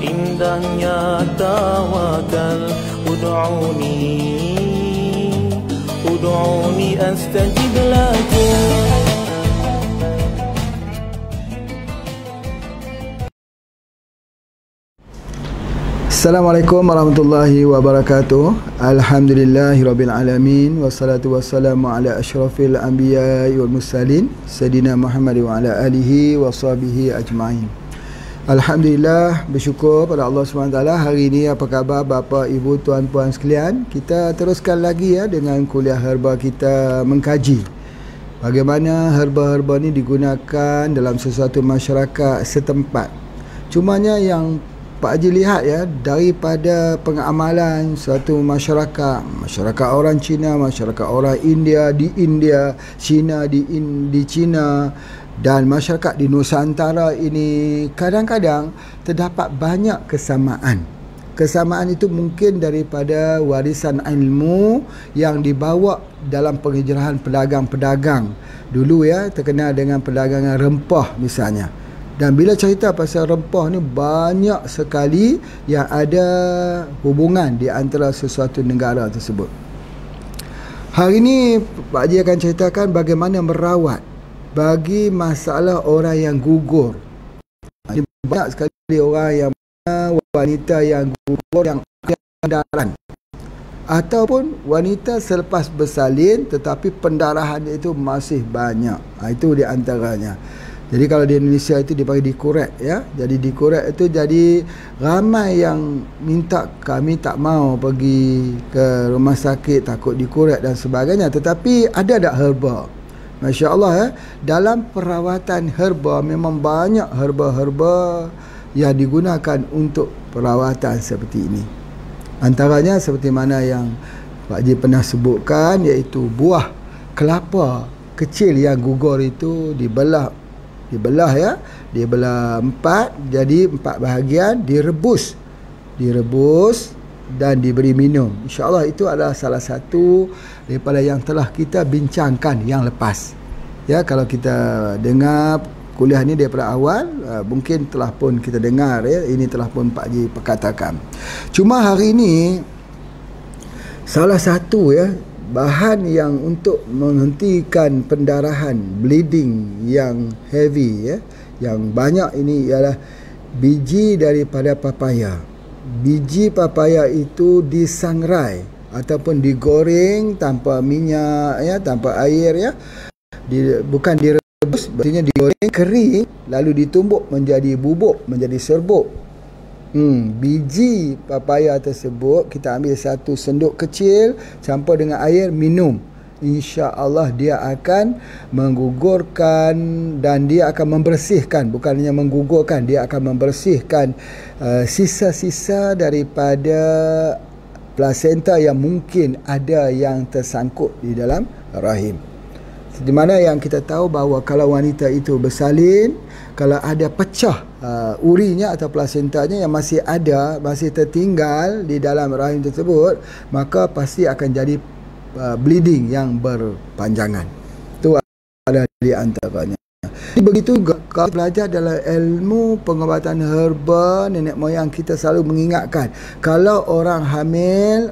indahnya tawakal. Ud'uni astajib lakum. Assalamualaikum warahmatullahi wabarakatuh. Alhamdulillahirabbil alamin, wassalatu wassalamu ala asyrafil anbiya'i wal mursalin sayyidina Muhammad wa ala alihi wa sahbihi ajma'in. Alhamdulillah, bersyukur pada Allah SWT. Hari ini apa khabar bapa, ibu, tuan-puan sekalian? Kita teruskan lagi dengan kuliah herba kita, mengkaji bagaimana herba-herba ni digunakan dalam sesuatu masyarakat setempat. Cumanya yang Pak Haji lihat daripada pengamalan suatu masyarakat orang Cina, masyarakat orang India di India, Cina di Cina, dan masyarakat di Nusantara ini, kadang-kadang terdapat banyak kesamaan. Kesamaan itu mungkin daripada warisan ilmu yang dibawa dalam penghijrahan pedagang-pedagang dulu terkenal dengan perdagangan rempah misalnya. Dan bila cerita pasal rempah ni, banyak sekali yang ada hubungan di antara sesuatu negara tersebut. Hari ini Pak Haji akan ceritakan bagaimana merawat bagi masalah orang yang gugur. Banyak sekali orang yang wanita yang gugur, yang pendarahan, ataupun wanita selepas bersalin tetapi pendarahan itu masih banyak. Itu di antaranya. Jadi kalau di Indonesia itu dipanggil dikurek Jadi dikurek itu, jadi ramai yang minta, kami tak mau pergi ke rumah sakit takut dikurek dan sebagainya. Tetapi ada tak herba? Masya Allah dalam perawatan herba memang banyak herba-herba yang digunakan untuk perawatan seperti ini. Antaranya seperti mana yang Pak Haji pernah sebutkan, iaitu buah kelapa kecil yang gugur itu dibelah empat, jadi 4 bahagian, direbus dan diberi minum. InsyaAllah itu adalah salah satu daripada yang telah kita bincangkan yang lepas. Kalau kita dengar kuliah ni daripada awal, mungkin telah pun kita dengar ini telah pun Pak Haji perkatakan. Cuma hari ini salah satu bahan yang untuk menghentikan pendarahan, bleeding yang heavy yang banyak ini ialah biji daripada papaya. Biji papaya itu disangrai ataupun digoreng tanpa minyak tanpa air bukan direbus, artinya digoreng kering lalu ditumbuk menjadi bubuk, menjadi serbuk. Biji papaya tersebut kita ambil 1 sendok kecil, campur dengan air, minum. InsyaAllah dia akan menggugurkan dan dia akan membersihkan, bukan hanya menggugurkan, dia akan membersihkan sisa-sisa daripada plasenta yang mungkin ada yang tersangkut di dalam rahim. Di mana yang kita tahu bahawa kalau wanita itu bersalin, kalau ada pecah urinya atau plasentanya yang masih ada, masih tertinggal di dalam rahim tersebut, maka pasti akan jadi bleeding yang berpanjangan. Itu ada di antaranya. Begitu juga kalau belajar dalam ilmu pengobatan herba, nenek moyang kita selalu mengingatkan, kalau orang hamil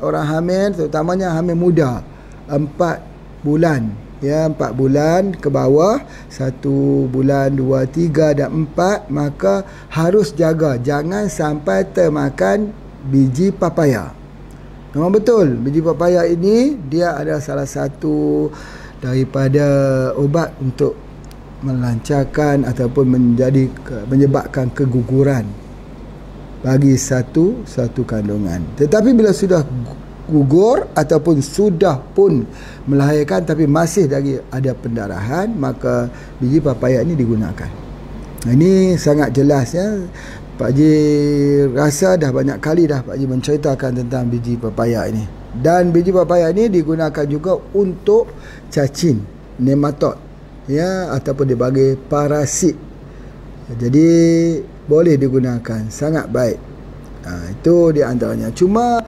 terutamanya hamil muda, 4 bulan 4 bulan ke bawah, 1 bulan, 2, 3 dan 4, maka harus jaga jangan sampai termakan biji papaya. Memang betul, biji papaya ini dia adalah salah satu daripada obat untuk melancarkan ataupun menyebabkan keguguran bagi satu kandungan. Tetapi bila sudah gugur ataupun sudah pun melahirkan tapi masih lagi ada pendarahan, maka biji papaya ini digunakan. Ini sangat jelas Pak Haji rasa dah banyak kali dah Pak Haji menceritakan tentang biji papaya ini. Dan biji papaya ini digunakan juga untuk cacing, nematod ataupun sebagai parasit. Jadi boleh digunakan, sangat baik. Itu di antaranya. Cuma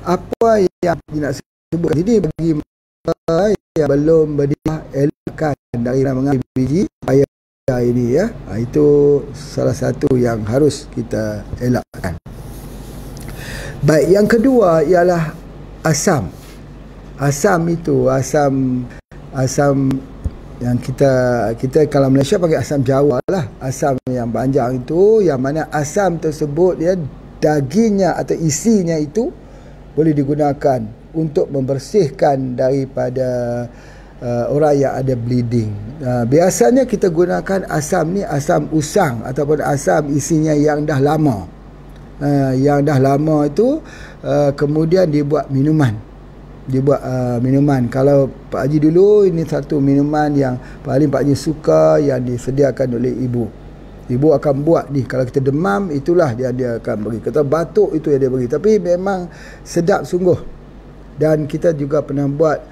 apa yang nak sebut ini bagi mereka yang belum berdiah, elakkan dari mengambil biji papaya ini ya. Itu salah satu yang harus kita elakkan. Baik, yang kedua ialah asam. Asam itu asam yang kita kalau Malaysia pakai asam Jawa lah. Asam yang panjang itu, yang mana asam tersebut ya, dagingnya atau isinya itu boleh digunakan untuk membersihkan daripada orang yang ada bleeding. Biasanya kita gunakan asam ni asam usang ataupun asam isinya yang dah lama. Yang dah lama itu kemudian dibuat minuman. Minuman. Kalau Pak Haji dulu, ini satu minuman yang paling Pak Haji suka, yang disediakan oleh ibu. Ibu akan buat ni, kalau kita demam itulah dia akan beri. Kita batuk itu yang dia beri. Tapi memang sedap sungguh. Dan kita juga pernah buat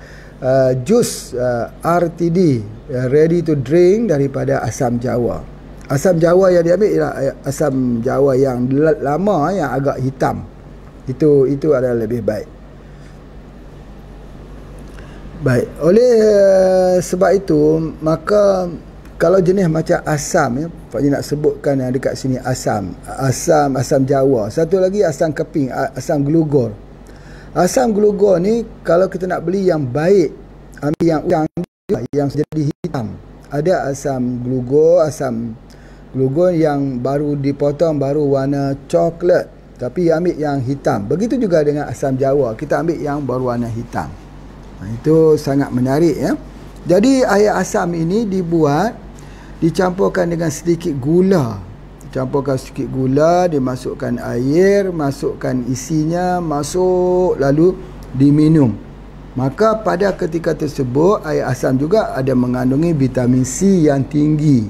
jus RTD, ready to drink, daripada asam Jawa. Asam Jawa yang diambil ialah asam Jawa yang lama, yang agak hitam. Itu adalah lebih baik. Baik, oleh sebab itu, maka kalau jenis macam asam ya, Pak Haji nak sebutkan yang dekat sini asam Jawa. Satu lagi asam keping, asam glugor. Asam glugor ni kalau kita nak beli yang baik, ambil yang udang yang jadi hitam. Ada asam glugor yang baru dipotong, baru warna coklat, tapi ambil yang hitam. Begitu juga dengan asam Jawa, kita ambil yang baru warna hitam. Itu sangat menarik ya. Jadi air asam ini dicampurkan dengan sedikit gula. Dimasukkan air, masukkan isinya, lalu diminum. Maka pada ketika tersebut, air asam juga ada mengandungi vitamin C yang tinggi.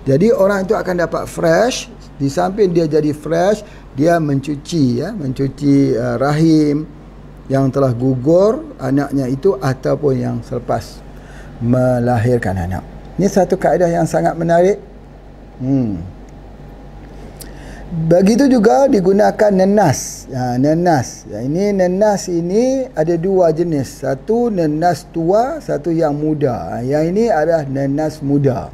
Jadi orang itu akan dapat fresh. Di samping dia jadi fresh, dia mencuci rahim yang telah gugur anaknya itu, ataupun yang selepas melahirkan anak. Ini satu kaedah yang sangat menarik. Begitu juga digunakan nenas. Nenas. Nenas ini ada dua jenis. Satu nenas tua, satu yang muda. Yang ini adalah nenas muda.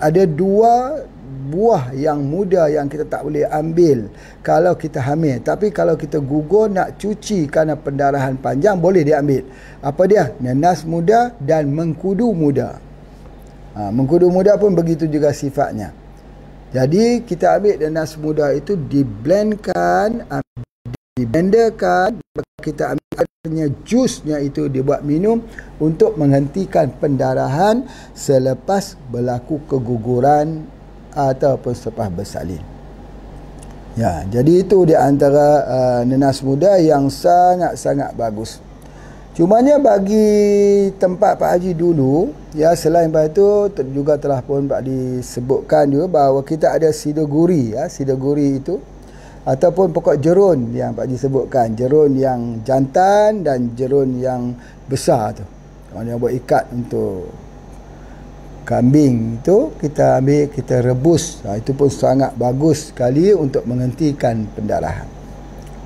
Ada dua buah yang muda yang kita tak boleh ambil kalau kita hamil. Tapi kalau kita gugur nak cuci kerana pendarahan panjang, boleh diambil. Apa dia? Nenas muda dan mengkudu muda. Mengkudu muda pun begitu juga sifatnya. Jadi kita ambil nenas muda itu, diblenderkan, kita ambilnya jusnya itu dibuat minum untuk menghentikan pendarahan selepas berlaku keguguran ataupun selepas bersalin. Ya, jadi itu di antara nenas muda yang sangat-sangat bagus. Cumanya bagi tempat Pak Haji dulu, ya, selain daripada itu juga telah pun Pak disebutkan juga bahawa kita ada sidoguri, ya, sidoguri itu ataupun pokok jerun yang Pak Haji sebutkan, jerun yang jantan dan jerun yang besar tu. Kalau dia buat ikat untuk kambing itu, kita ambil, kita rebus. Itu pun sangat bagus sekali untuk menghentikan pendarahan.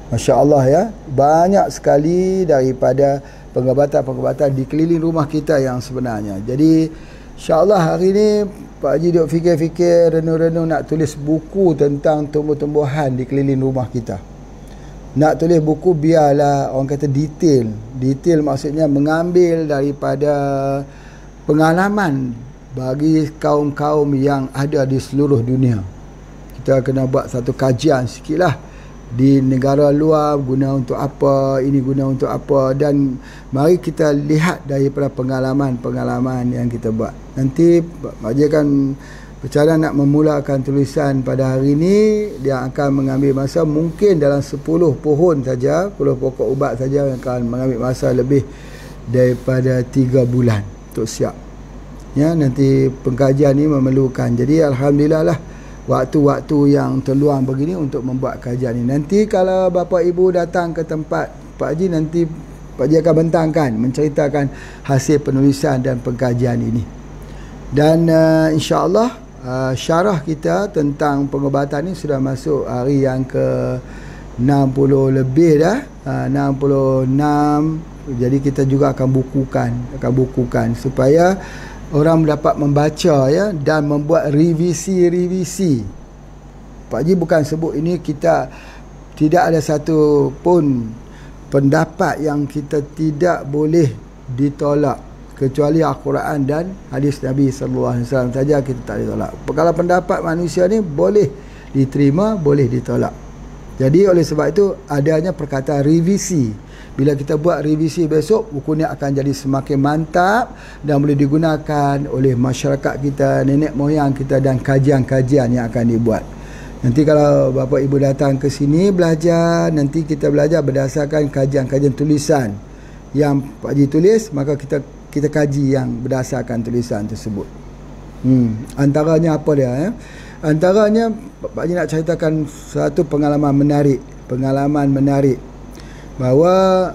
Masya Allah ya, banyak sekali daripada pengobatan-pengobatan di keliling rumah kita yang sebenarnya. Jadi insya-Allah hari ini Pak Haji duk fikir-fikir, renung-renung nak tulis buku tentang tumbuh-tumbuhan di keliling rumah kita. Nak tulis buku biarlah orang kata detail. Detail maksudnya mengambil daripada pengalaman bagi kaum-kaum yang ada di seluruh dunia. Kita kena buat satu kajian sikitlah, di negara luar guna untuk apa, ini guna untuk apa, dan mari kita lihat daripada pengalaman-pengalaman yang kita buat. Nanti Pak Haji akan bercara nak memulakan tulisan pada hari ini. Dia akan mengambil masa mungkin dalam 10 pohon saja, 10 pokok ubat saja yang akan mengambil masa lebih daripada 3 bulan untuk siap. Ya, nanti pengkajian ini memerlukan. Jadi alhamdulillah lah waktu-waktu yang terluang begini untuk membuat kajian ini. Nanti kalau bapa ibu datang ke tempat Pak Haji, nanti Pak Haji akan bentangkan, menceritakan hasil penulisan dan pengkajian ini. Dan insya-Allah syarah kita tentang pengobatan ini sudah masuk hari yang ke 60 lebih dah, 66. Jadi kita juga akan bukukan supaya orang dapat membaca ya, dan membuat revisi. Pak Haji bukan sebut ini, kita tidak ada satu pun pendapat yang kita tidak boleh ditolak kecuali Al-Quran dan hadis Nabi SAW saja kita tak ditolak. Kalau pendapat manusia ni boleh diterima, boleh ditolak. Jadi oleh sebab itu adanya perkataan revisi. Bila kita buat revisi besok, buku ni akan jadi semakin mantap dan boleh digunakan oleh masyarakat kita, nenek moyang kita, dan kajian-kajian yang akan dibuat. Nanti kalau bapa ibu datang ke sini belajar, nanti kita belajar berdasarkan kajian-kajian tulisan yang Pak Haji tulis, maka kita kaji yang berdasarkan tulisan tersebut. Antaranya apa dia ya? Antaranya Pak Haji nak ceritakan satu pengalaman menarik bahawa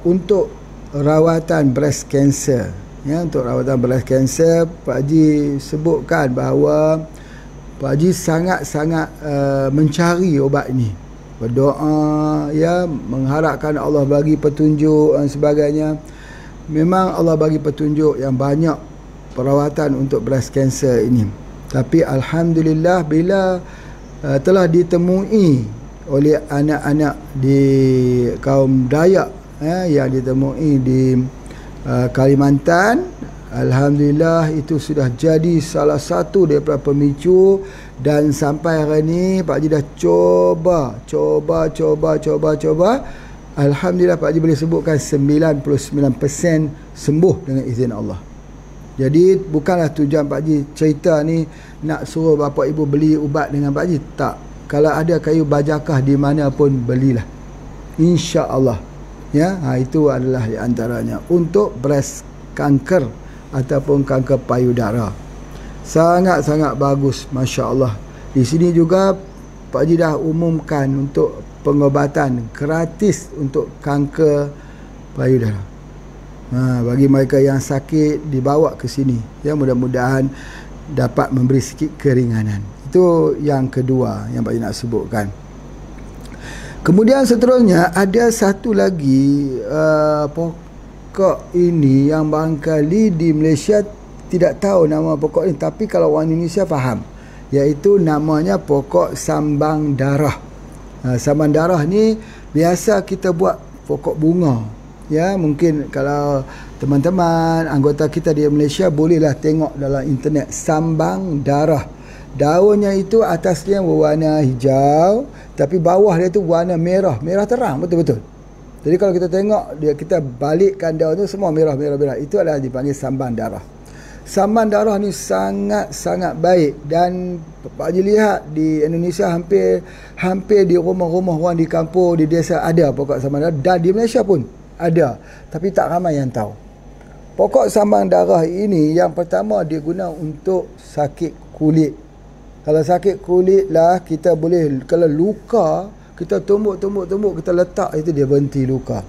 untuk rawatan breast cancer ya, untuk rawatan breast cancer, Pak Haji sebutkan bahawa Pak Haji sangat-sangat mencari ubat ini, berdoa ya, mengharapkan Allah bagi petunjuk dan sebagainya. Memang Allah bagi petunjuk yang banyak perawatan untuk breast cancer ini. Tapi alhamdulillah bila telah ditemui oleh anak-anak di kaum Dayak yang ditemui di Kalimantan, alhamdulillah itu sudah jadi salah satu daripada pemicu, dan sampai hari ini Pak Haji dah coba. Alhamdulillah Pak Haji boleh sebutkan 99% sembuh dengan izin Allah. Jadi bukanlah tujuan Pak Haji cerita ni nak suruh bapa ibu beli ubat dengan Pak Haji, tak. Kalau ada kayu bajakah di mana pun belilah, insya-Allah ya. Itu adalah di antaranya untuk breast kanker ataupun kanker payudara. Sangat-sangat bagus, masya-Allah. Di sini juga Pak Haji dah umumkan untuk pengobatan gratis untuk kanker payudara. Bagi mereka yang sakit dibawa ke sini ya, mudah-mudahan dapat memberi sikit keringanan. Itu yang kedua yang Pak Haji nak sebutkan. Kemudian seterusnya ada satu lagi pokok ini yang barangkali di Malaysia tidak tahu nama pokok ini, tapi kalau orang Indonesia faham, iaitu namanya pokok sambang darah. Sambang darah ni biasa kita buat pokok bunga ya. Mungkin kalau teman-teman anggota kita di Malaysia bolehlah tengok dalam internet, sambang darah. Daunnya itu atasnya berwarna hijau, tapi bawah dia tu warna merah terang, betul-betul. Jadi kalau kita tengok dia, kita balikkan daun tu semua merah. Itu adalah dipanggil sambang darah. Sambang darah ni sangat-sangat baik, dan Pak Haji lihat di Indonesia hampir di rumah-rumah orang di kampung, di desa ada pokok sambang darah, dan di Malaysia pun ada, tapi tak ramai yang tahu. Pokok sambang darah ini yang pertama dia guna untuk sakit kulit. Kalau sakit kulit lah, kita boleh, kalau luka kita tumbuk, kita letak, itu dia berhenti luka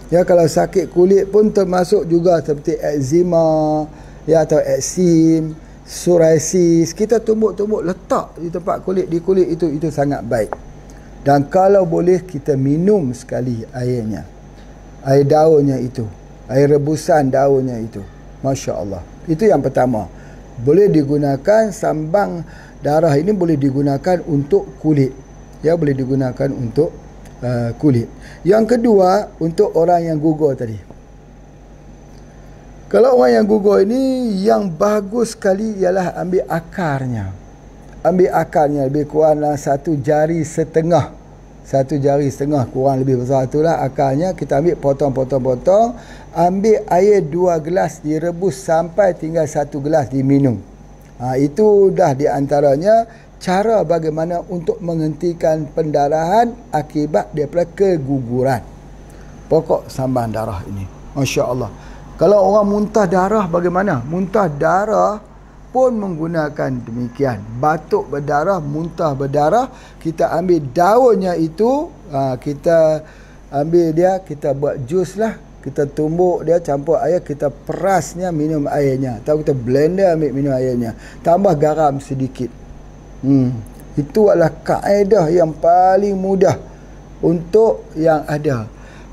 ya. Kalau sakit kulit pun termasuk juga seperti eczema ya, atau eksim, psoriasis, kita tumbuk letak di tempat kulit, di kulit itu sangat baik. Dan kalau boleh kita minum sekali airnya, air daunnya itu, air rebusan daunnya itu, masya Allah. Itu yang pertama, boleh digunakan. Sambang darah ini boleh digunakan untuk kulit ya, boleh digunakan untuk kulit. Yang kedua, untuk orang yang gugur tadi. Kalau orang yang gugur ini, yang bagus sekali ialah ambil akarnya. Ambil akarnya, lebih kurang satu jari setengah kurang lebih besar itulah akarnya. Kita ambil potong, ambil air 2 gelas direbus sampai tinggal 1 gelas diminum. Itu dah di antaranya cara bagaimana untuk menghentikan pendarahan akibat daripada keguguran. Pokok sambang darah ini, masya Allah. Kalau orang muntah darah bagaimana? Muntah darah pun menggunakan demikian. Batuk berdarah, muntah berdarah, kita ambil daunnya itu, kita ambil dia, kita buat jus lah, kita tumbuk dia, campur air, kita perasnya, minum airnya, atau kita blender, ambil minum airnya, tambah garam sedikit. Itu adalah kaedah yang paling mudah untuk yang ada.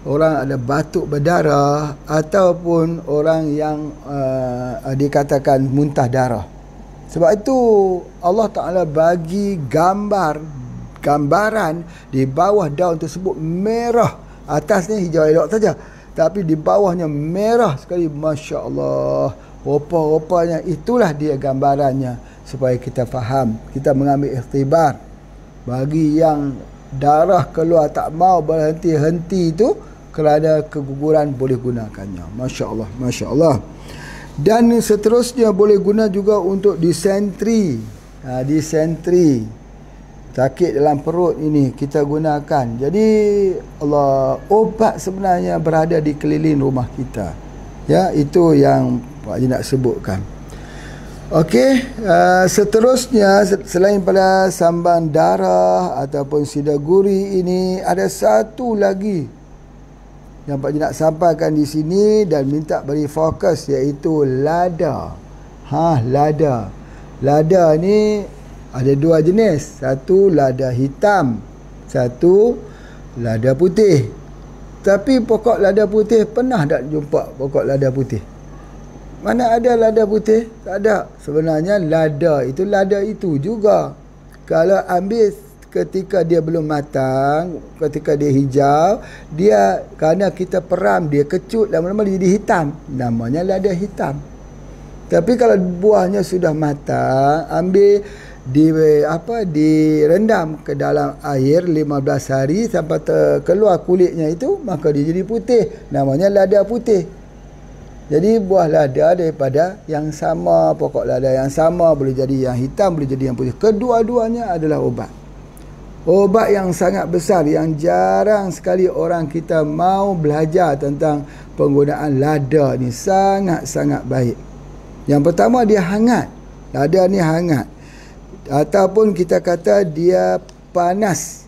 orang ada batuk berdarah, ataupun orang yang dikatakan muntah darah. Sebab itu Allah Ta'ala bagi gambaran di bawah daun tersebut merah, atasnya hijau elok saja, tapi di bawahnya merah sekali. Masya Allah, rupa-rupanya itulah dia gambarannya, supaya kita faham, kita mengambil iktibar. Bagi yang darah keluar tak mau berhenti-henti itu kerana keguguran, boleh gunakannya. Masya Allah, Masya Allah. Dan seterusnya boleh guna juga untuk disentri. Disentri, sakit dalam perut ini kita gunakan. Jadi Allah, obat sebenarnya berada di keliling rumah kita. Ya, itu yang Pak Haji nak sebutkan. Okey, seterusnya selain pada sambang darah ataupun sidaguri ini, ada satu lagi yang Pak Haji nak sampaikan di sini dan minta beri fokus, iaitu lada. Lada. Lada ni ada dua jenis. Satu lada hitam, satu lada putih. Tapi pokok lada putih, pernah tak jumpa pokok lada putih? Mana ada lada putih? Tak ada. Sebenarnya lada itu juga. Kalau ambil ketika dia belum matang, ketika dia hijau, dia kerana kita peram, dia kecut, lama-lama dia jadi hitam. Namanya lada hitam. Tapi kalau buahnya sudah matang, ambil direndam ke dalam air 15 hari sampai keluar kulitnya itu, maka dia jadi putih. Namanya lada putih. Jadi buah lada daripada yang sama, pokok lada yang sama, boleh jadi yang hitam, boleh jadi yang putih. Kedua-duanya adalah obat. Obat yang sangat besar, yang jarang sekali orang kita mau belajar tentang penggunaan lada ni. Sangat-sangat baik. Yang pertama, dia hangat. Lada ni hangat. Ataupun kita kata dia panas.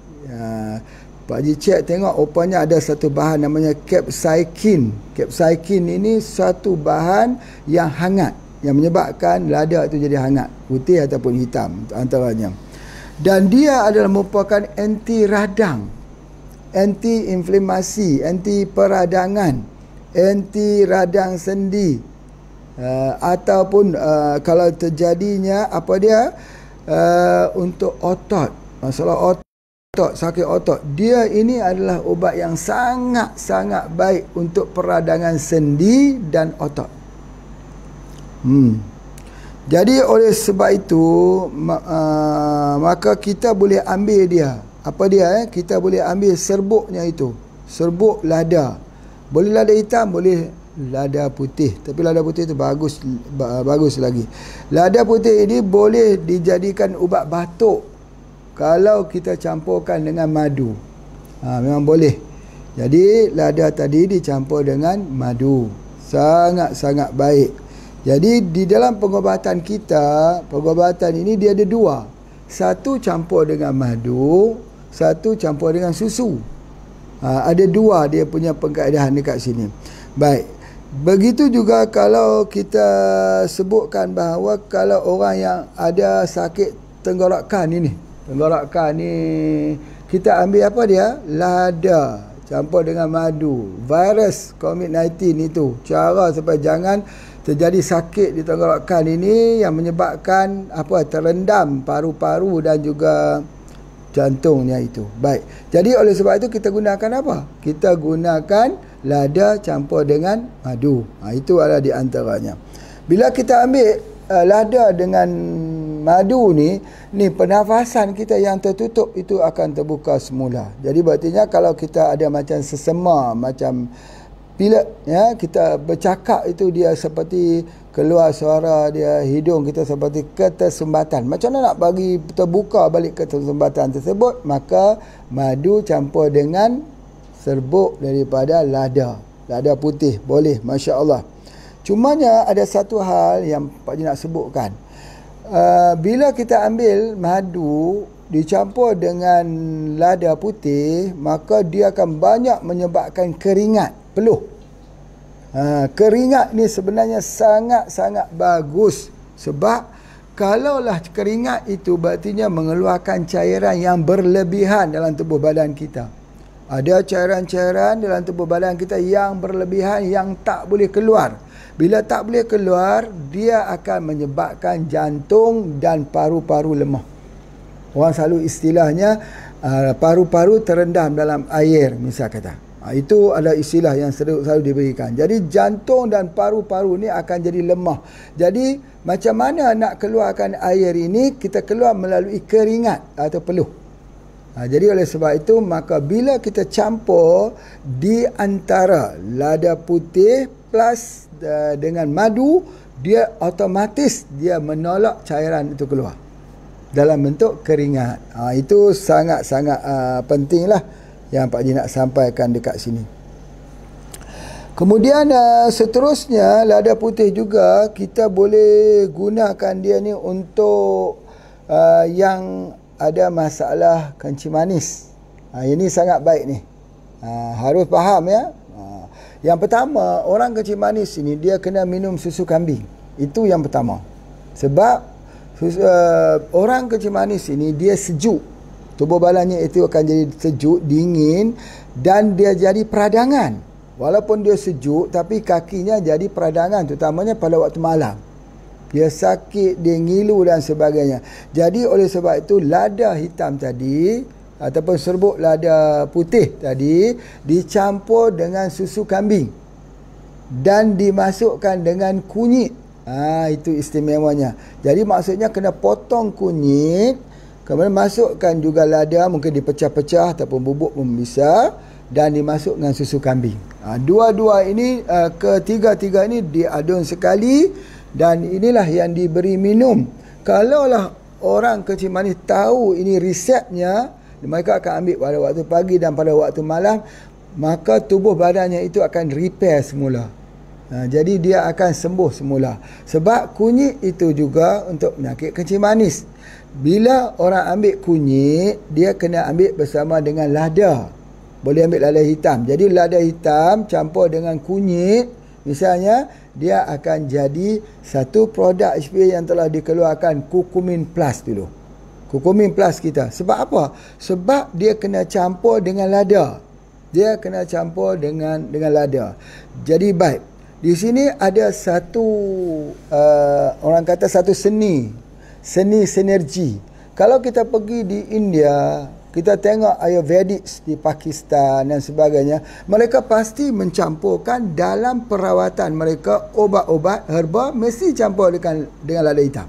Pak Haji cek tengok, rupanya ada satu bahan namanya capsaicin. Capsaicin ini satu bahan yang hangat, yang menyebabkan lada itu jadi hangat, putih ataupun hitam antaranya. Dan dia adalah merupakan anti radang, anti inflamasi, anti peradangan, anti radang sendi, ataupun kalau terjadinya untuk otot, masalah otot, sakit otot, dia ini adalah ubat yang sangat-sangat baik untuk peradangan sendi dan otot. Jadi oleh sebab itu maka kita boleh ambil dia. Apa dia? Kita boleh ambil serbuknya itu. Serbuk lada. Boleh lada hitam, boleh lada putih. Tapi lada putih itu bagus lagi. Lada putih ini boleh dijadikan ubat batuk kalau kita campurkan dengan madu. Memang boleh. Jadi lada tadi dicampur dengan madu. Sangat-sangat baik. Jadi di dalam pengobatan kita, pengobatan ini dia ada dua. Satu campur dengan madu, satu campur dengan susu. Ada dua dia punya pengkaedahan dekat sini. Baik. Begitu juga kalau kita sebutkan bahawa kalau orang yang ada sakit tenggorokan ini, kita ambil apa dia? Lada campur dengan madu. Virus COVID-19 itu, cara supaya jangan terjadi sakit di tenggorokan ini yang menyebabkan terendam paru-paru dan juga jantungnya itu. Baik. Jadi oleh sebab itu kita gunakan apa? Kita gunakan lada campur dengan madu. Itu adalah di antaranya. Bila kita ambil lada dengan madu ni pernafasan kita yang tertutup itu akan terbuka semula. Jadi berartinya kalau kita ada macam sesema, macam pilek, ya, kita bercakap itu dia seperti keluar suara dia, hidung kita seperti ketersembatan. Macam mana nak bagi terbuka balik ketersembatan tersebut? Maka madu campur dengan serbuk daripada lada putih, boleh, Masya Allah. Cumanya ada satu hal yang Pak Haji nak sebutkan. Bila kita ambil madu dicampur dengan lada putih, maka dia akan banyak menyebabkan keringat, peluh. Keringat ni sebenarnya sangat-sangat bagus. Sebab kalaulah keringat itu berartinya mengeluarkan cairan yang berlebihan dalam tubuh badan kita. Ada cairan-cairan dalam tubuh badan kita yang berlebihan yang tak boleh keluar. Bila tak boleh keluar, dia akan menyebabkan jantung dan paru-paru lemah. Orang selalu istilahnya paru-paru terendam dalam air, misal kata. Itu adalah istilah yang selalu diberikan. Jadi jantung dan paru-paru ni akan jadi lemah. Jadi macam mana nak keluarkan air ini? Kita keluar melalui keringat atau peluh. Jadi oleh sebab itu, maka bila kita campur di antara lada putih plus dengan madu, dia otomatis dia menolak cairan itu keluar dalam bentuk keringat. Itu sangat-sangat pentinglah yang Pak Haji nak sampaikan dekat sini. Kemudian seterusnya, lada putih juga kita boleh gunakan dia ni untuk yang ada masalah kencing manis. Ini sangat baik ni. Harus faham ya. Yang pertama, orang kencing manis ini dia kena minum susu kambing. Itu yang pertama. Sebab orang kencing manis ini dia sejuk. Tubuh badannya itu akan jadi sejuk, dingin, dan dia jadi peradangan. Walaupun dia sejuk, tapi kakinya jadi peradangan, terutamanya pada waktu malam. Dia sakit, dia ngilu dan sebagainya. Jadi oleh sebab itu, lada hitam tadi ataupun serbuk lada putih tadi dicampur dengan susu kambing dan dimasukkan dengan kunyit. Itu istimewanya. Jadi maksudnya kena potong kunyit, kemudian masukkan juga lada, mungkin dipecah-pecah ataupun bubuk pun bisa, dan dimasukkan dengan susu kambing. Dua-dua ini, ketiga-tiga ini diadun sekali. Dan inilah yang diberi minum. Kalaulah orang kencing manis tahu ini resepnya, mereka akan ambil pada waktu pagi dan pada waktu malam, maka tubuh badannya itu akan repair semula. Jadi dia akan sembuh semula. Sebab kunyit itu juga untuk penyakit kencing manis. Bila orang ambil kunyit, dia kena ambil bersama dengan lada. Boleh ambil lada hitam. Jadi lada hitam campur dengan kunyit, misalnya, dia akan jadi satu produk HPA yang telah dikeluarkan, Curcumin Plus dulu. Curcumin Plus kita. Sebab apa? Sebab dia kena campur dengan lada. Dia kena campur dengan lada. Jadi baik. Di sini ada satu orang kata satu seni sinergi. Kalau kita pergi di India, kita tengok Ayurvedic di Pakistan dan sebagainya, mereka pasti mencampurkan dalam perawatan mereka obat-obat herba, mesti campur dengan lada hitam.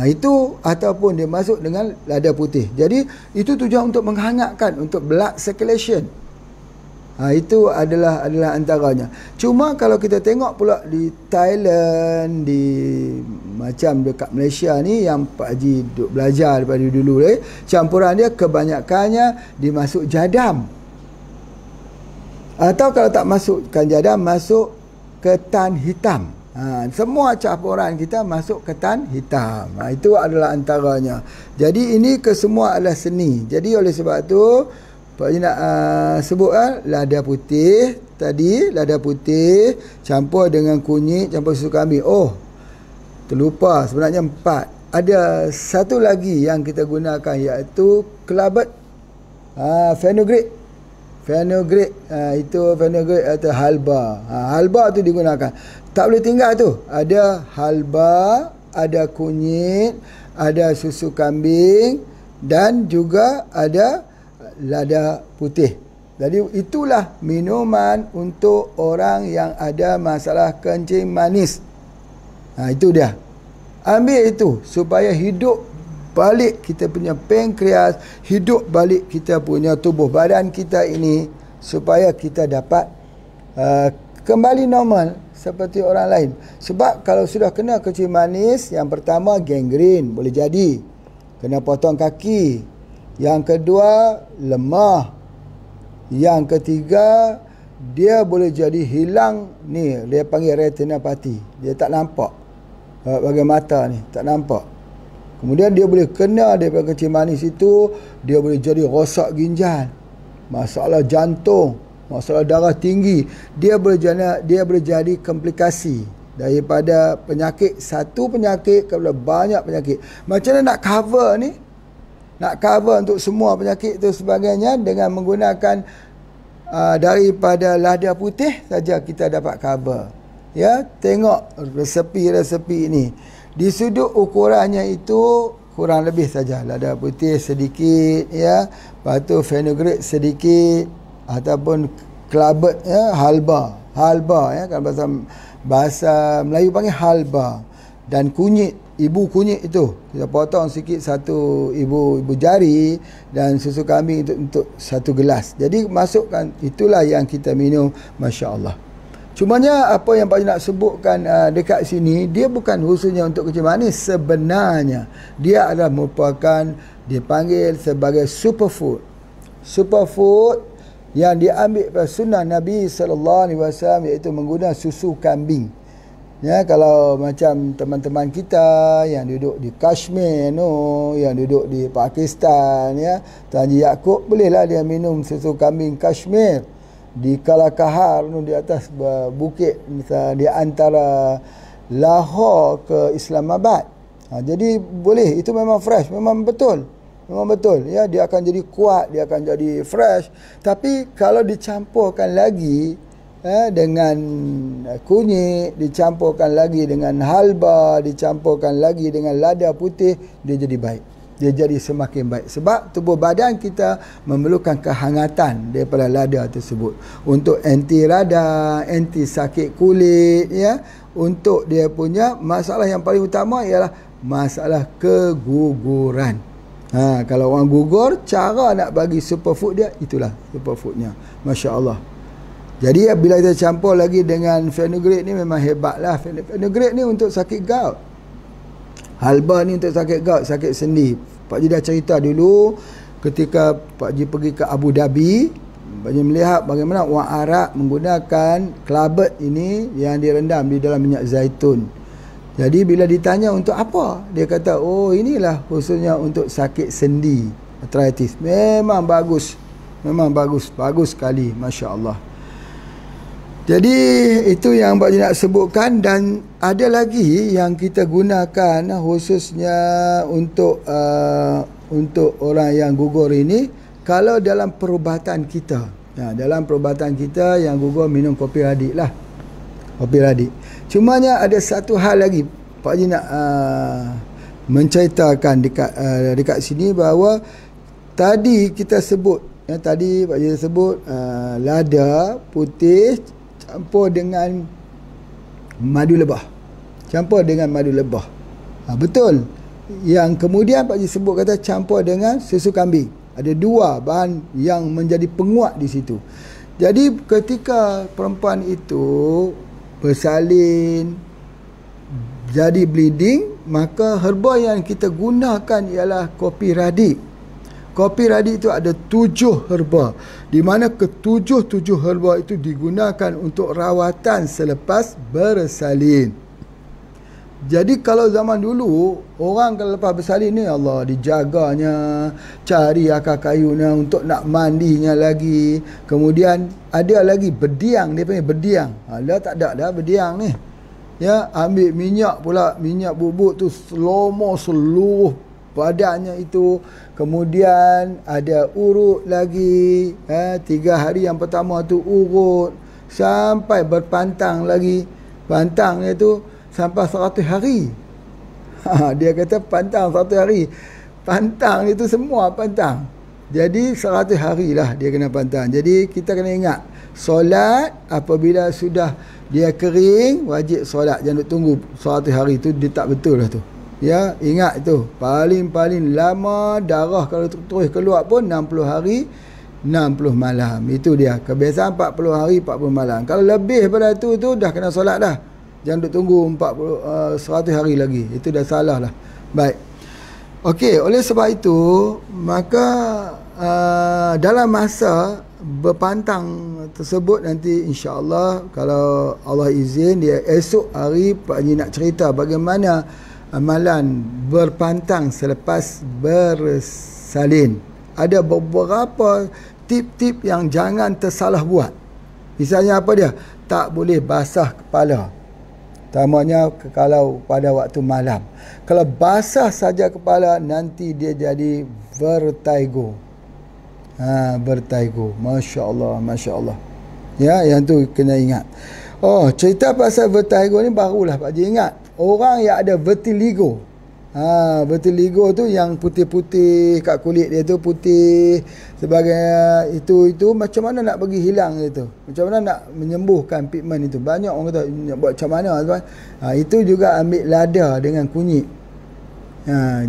Itu ataupun dia masuk dengan lada putih. Jadi itu tujuan untuk menghangatkan, untuk blood circulation. Itu adalah antaranya. Cuma kalau kita tengok pula di Thailand, di macam dekat Malaysia ni yang Pak Haji duk belajar daripada dulu, campuran dia kebanyakannya dimasuk jadam. Atau kalau tak masukkan jadam, masuk ketan hitam. Semua campuran kita masuk ketan hitam. Itu adalah antaranya. Jadi ini kesemua adalah seni. Jadi oleh sebab tu Pak Haji nak sebut lada putih tadi, lada putih campur dengan kunyit, campur susu kambing. Terlupa, sebenarnya 4. Ada satu lagi yang kita gunakan, iaitu kelabet fenugreek. Itu fenugreek atau halba. Halba tu digunakan. Tak boleh tinggal tu. Ada halba, ada kunyit, ada susu kambing, dan juga ada lada putih. Jadi itulah minuman untuk orang yang ada masalah kencing manis. Itu dia. Ambil itu supaya hidup balik kita punya pankreas, hidup balik kita punya tubuh badan kita ini, supaya kita dapat kembali normal seperti orang lain. Sebab kalau sudah kena kencing manis, yang pertama gangren, boleh jadi kena potong kaki. Yang kedua, lemah. Yang ketiga, dia boleh jadi hilang ni, dia panggil retinopati. Dia tak nampak. Bagai mata ni, tak nampak. Kemudian dia boleh kena daripada kencing manis itu, dia boleh jadi rosak ginjal, masalah jantung, masalah darah tinggi. Dia boleh jadi komplikasi daripada penyakit, satu penyakit kepada banyak penyakit. Macam mana nak cover ni? nak cover untuk semua penyakit tu sebagainya dengan menggunakan daripada lada putih saja kita dapat cover. Ya, tengok resepi-resepi ini. Di sudut ukurannya itu kurang lebih saja. Lada putih sedikit, ya. Lepas tu fenugreek sedikit ataupun kelabet, ya, halba. Halba, ya, kalau bahasa Melayu panggil halba. Dan kunyit, ibu kunyit itu kita potong sikit satu ibu jari dan susu kambing untuk satu gelas. Jadi masukkan, itulah yang kita minum, masya-Allah. Cumanya apa yang Pak Haji nak sebutkan dekat sini, dia bukan khususnya untuk kencing manis. Sebenarnya dia adalah merupakan, dipanggil sebagai superfood. Superfood yang diambil dari sunnah Nabi SAW, iaitu menggunakan susu kambing. Ya, kalau macam teman-teman kita yang duduk di Kashmir, yang duduk di Pakistan, ya, Tuan Haji Yaakob bolehlah dia minum susu kambing Kashmir di Kalakahar, di atas bukit di antara Lahore ke Islamabad. Jadi boleh, itu memang fresh, memang betul, ya, dia akan jadi kuat, dia akan jadi fresh. Tapi kalau dicampurkan lagi dengan kunyit, dicampurkan lagi dengan halba, dicampurkan lagi dengan lada putih, dia jadi baik, dia jadi semakin baik. Sebab tubuh badan kita memerlukan kehangatan daripada lada tersebut untuk anti radang, anti sakit kulit, ya. Untuk dia punya masalah yang paling utama ialah masalah keguguran. Kalau orang gugur, cara nak bagi superfood dia, itulah superfoodnya, masya-Allah. Jadi bila kita campur lagi dengan fenugreek ni, memang hebatlah. Fenugreek ni untuk sakit gout, halba ni untuk sakit gout, sakit sendi. Pak Haji dah cerita dulu ketika Pak Haji pergi ke Abu Dhabi. Pak Haji melihat bagaimana orang Arab menggunakan kelabet ini yang direndam di dalam minyak zaitun. Jadi bila ditanya untuk apa, dia kata, oh inilah khususnya untuk sakit sendi, arthritis. Memang bagus, memang bagus, bagus sekali, masya-Allah. Jadi itu yang Pak Haji nak sebutkan. Dan ada lagi yang kita gunakan khususnya untuk orang yang gugur ini. Kalau dalam perubatan kita, dalam perubatan kita yang gugur, minum kopi radik lah, kopi radik. Cumanya ada satu hal lagi Pak Haji nak menceritakan dekat sini, bahawa tadi kita sebut, tadi Pak Haji sebut lada putih campur dengan madu lebah, campur dengan madu lebah. Betul. Yang kemudian Pak Haji sebut kata campur dengan susu kambing. Ada dua bahan yang menjadi penguat di situ. Jadi ketika perempuan itu bersalin, jadi bleeding, maka herba yang kita gunakan ialah kopi radik. Kopi radik itu ada 7 herba, di mana ke-7 herba itu digunakan untuk rawatan selepas bersalin. Jadi kalau zaman dulu, orang kalau lepas bersalin ni, Allah, dijaganya, cari akar kayunya untuk nak mandinya lagi. Kemudian ada lagi berdiang, dia panggil berdiang. Dah tak ada dah berdiang ni. Ya, ambil minyak pula, minyak bubuk tu selama seluruh badannya itu. Kemudian ada urut lagi, 3 hari yang pertama tu urut, sampai berpantang lagi. Pantangnya tu sampai 100 hari. Dia kata pantang 100 hari. Pantang itu semua pantang. Jadi 100 hari lah dia kena pantang. Jadi kita kena ingat, solat apabila sudah dia kering, wajib solat. Jangan tunggu 100 hari tu, dia tak betul lah tu. Ya, ingat tu. Paling-paling lama darah kalau terus keluar pun 60 hari 60 malam. Itu dia. Kebiasaan 40 hari 40 malam. Kalau lebih pada tu dah kena solat dah. Jangan duk tunggu 100 hari lagi. Itu dah salah lah. Baik. Okey, oleh sebab itu, maka dalam masa berpantang tersebut nanti, insya-Allah, kalau Allah izin, dia esok hari Pak Haji nak cerita bagaimana amalan berpantang selepas bersalin. Ada beberapa tip-tip yang jangan tersalah buat. Misalnya apa dia? Tak boleh basah kepala. Terutamanya kalau pada waktu malam. Kalau basah saja kepala, nanti dia jadi vertigo. Vertigo. Masya Allah, Masya Allah. Ya, yang tu kena ingat. Oh, cerita pasal vertigo ni barulah Pak Haji ingat. Orang yang ada vertigo. Vertigo tu yang putih-putih kat kulit dia tu, putih sebagai itu macam mana nak bagi hilang itu? Macam mana nak menyembuhkan pigmen itu? Banyak orang kata nak buat macam mana tuan? Itu juga ambil lada dengan kunyit.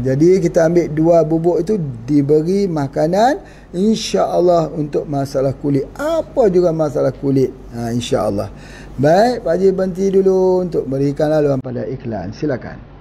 Jadi kita ambil 2 bubuk itu, diberi makanan, insya-Allah untuk masalah kulit. Apa juga masalah kulit, insya-Allah. Baik, Pak Haji berhenti dulu untuk berikan laluan pada iklan. Silakan.